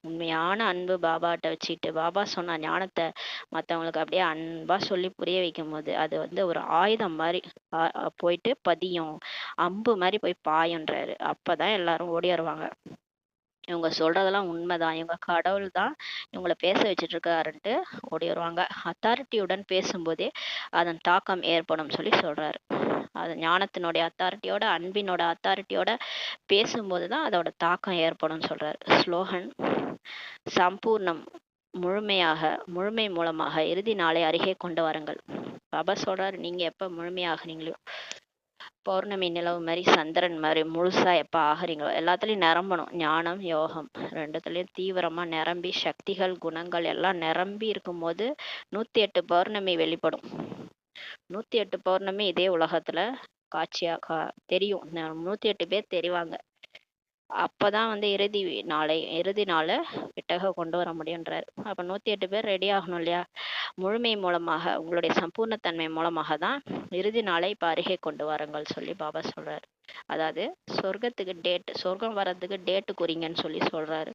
உண்மையான அன்பு பாபாட்ட வச்சுட்டு பாபா சொன்ன ஞானத்தை மற்றவங்களுக்கு அப்படியே அன்பா சொல்லி புரிய வைக்கும் போது அது ஒரு ஆயுதம் மாதிரி போயிட்டு பதியும், அம்பு மாதிரி போய் பாயுன்றாரு. அப்பதான் எல்லாரும் ஓடி வருவாங்க. இவங்க சொல்றதெல்லாம் உண்மைதான், இவங்க கடவுள் தான் இவங்களை பேச வச்சுட்டு இருக்காருன்ட்டு ஓடி வருவாங்க. அத்தாரிட்டியுடன் பேசும்போதே அதன் தாக்கம் ஏற்படும் சொல்லி சொல்றாரு. அது ஞானத்தினுடைய அத்தாரிட்டியோட, அன்பினோட அத்தாரிட்டியோட பேசும்போது தான் அதோட தாக்கம் ஏற்படும் சொல்றாரு. ஸ்லோகன் சம்பூர்ணம் முழுமை மூலமாக இறுதி நாளை அருகே கொண்டு வாருங்கள். பாபா சொல்றாரு, நீங்க எப்ப முழுமையாகிறீங்களோ, பௌர்ணமி நிலவு மாதிரி, சந்திரன் மாதிரி முழுசா எப்ப ஆகிறீங்களோ, எல்லாத்துலயும் நிரம்பணும். ஞானம், யோகம் ரெண்டுத்துலயும் தீவிரமா நிரம்பி சக்திகள், குணங்கள் எல்லாம் நிரம்பி இருக்கும் போது 108 பௌர்ணமி வெளிப்படும். 108 பௌர்ணமி இதே உலகத்துல காட்சியா தெரியும். 108 பேர் தெரிவாங்க. அப்பதான் இறுதி நாளை கிட்டக கொண்டு வர முடியுன்றாரு. அப்ப 108 பேர் ரெடி ஆகணும் இல்லையா? முழுமை மூலமாக, உங்களுடைய சம்பூர்ணத்தன்மை மூலமாக தான் இறுதி நாளை இப்ப அருகே கொண்டு வாருங்கள் சொல்லி பாபா சொல்றாரு. அதாவது சொர்க்கம் வர்றதுக்கு டேட்டு குறிங்கன்னு சொல்லி சொல்றாரு.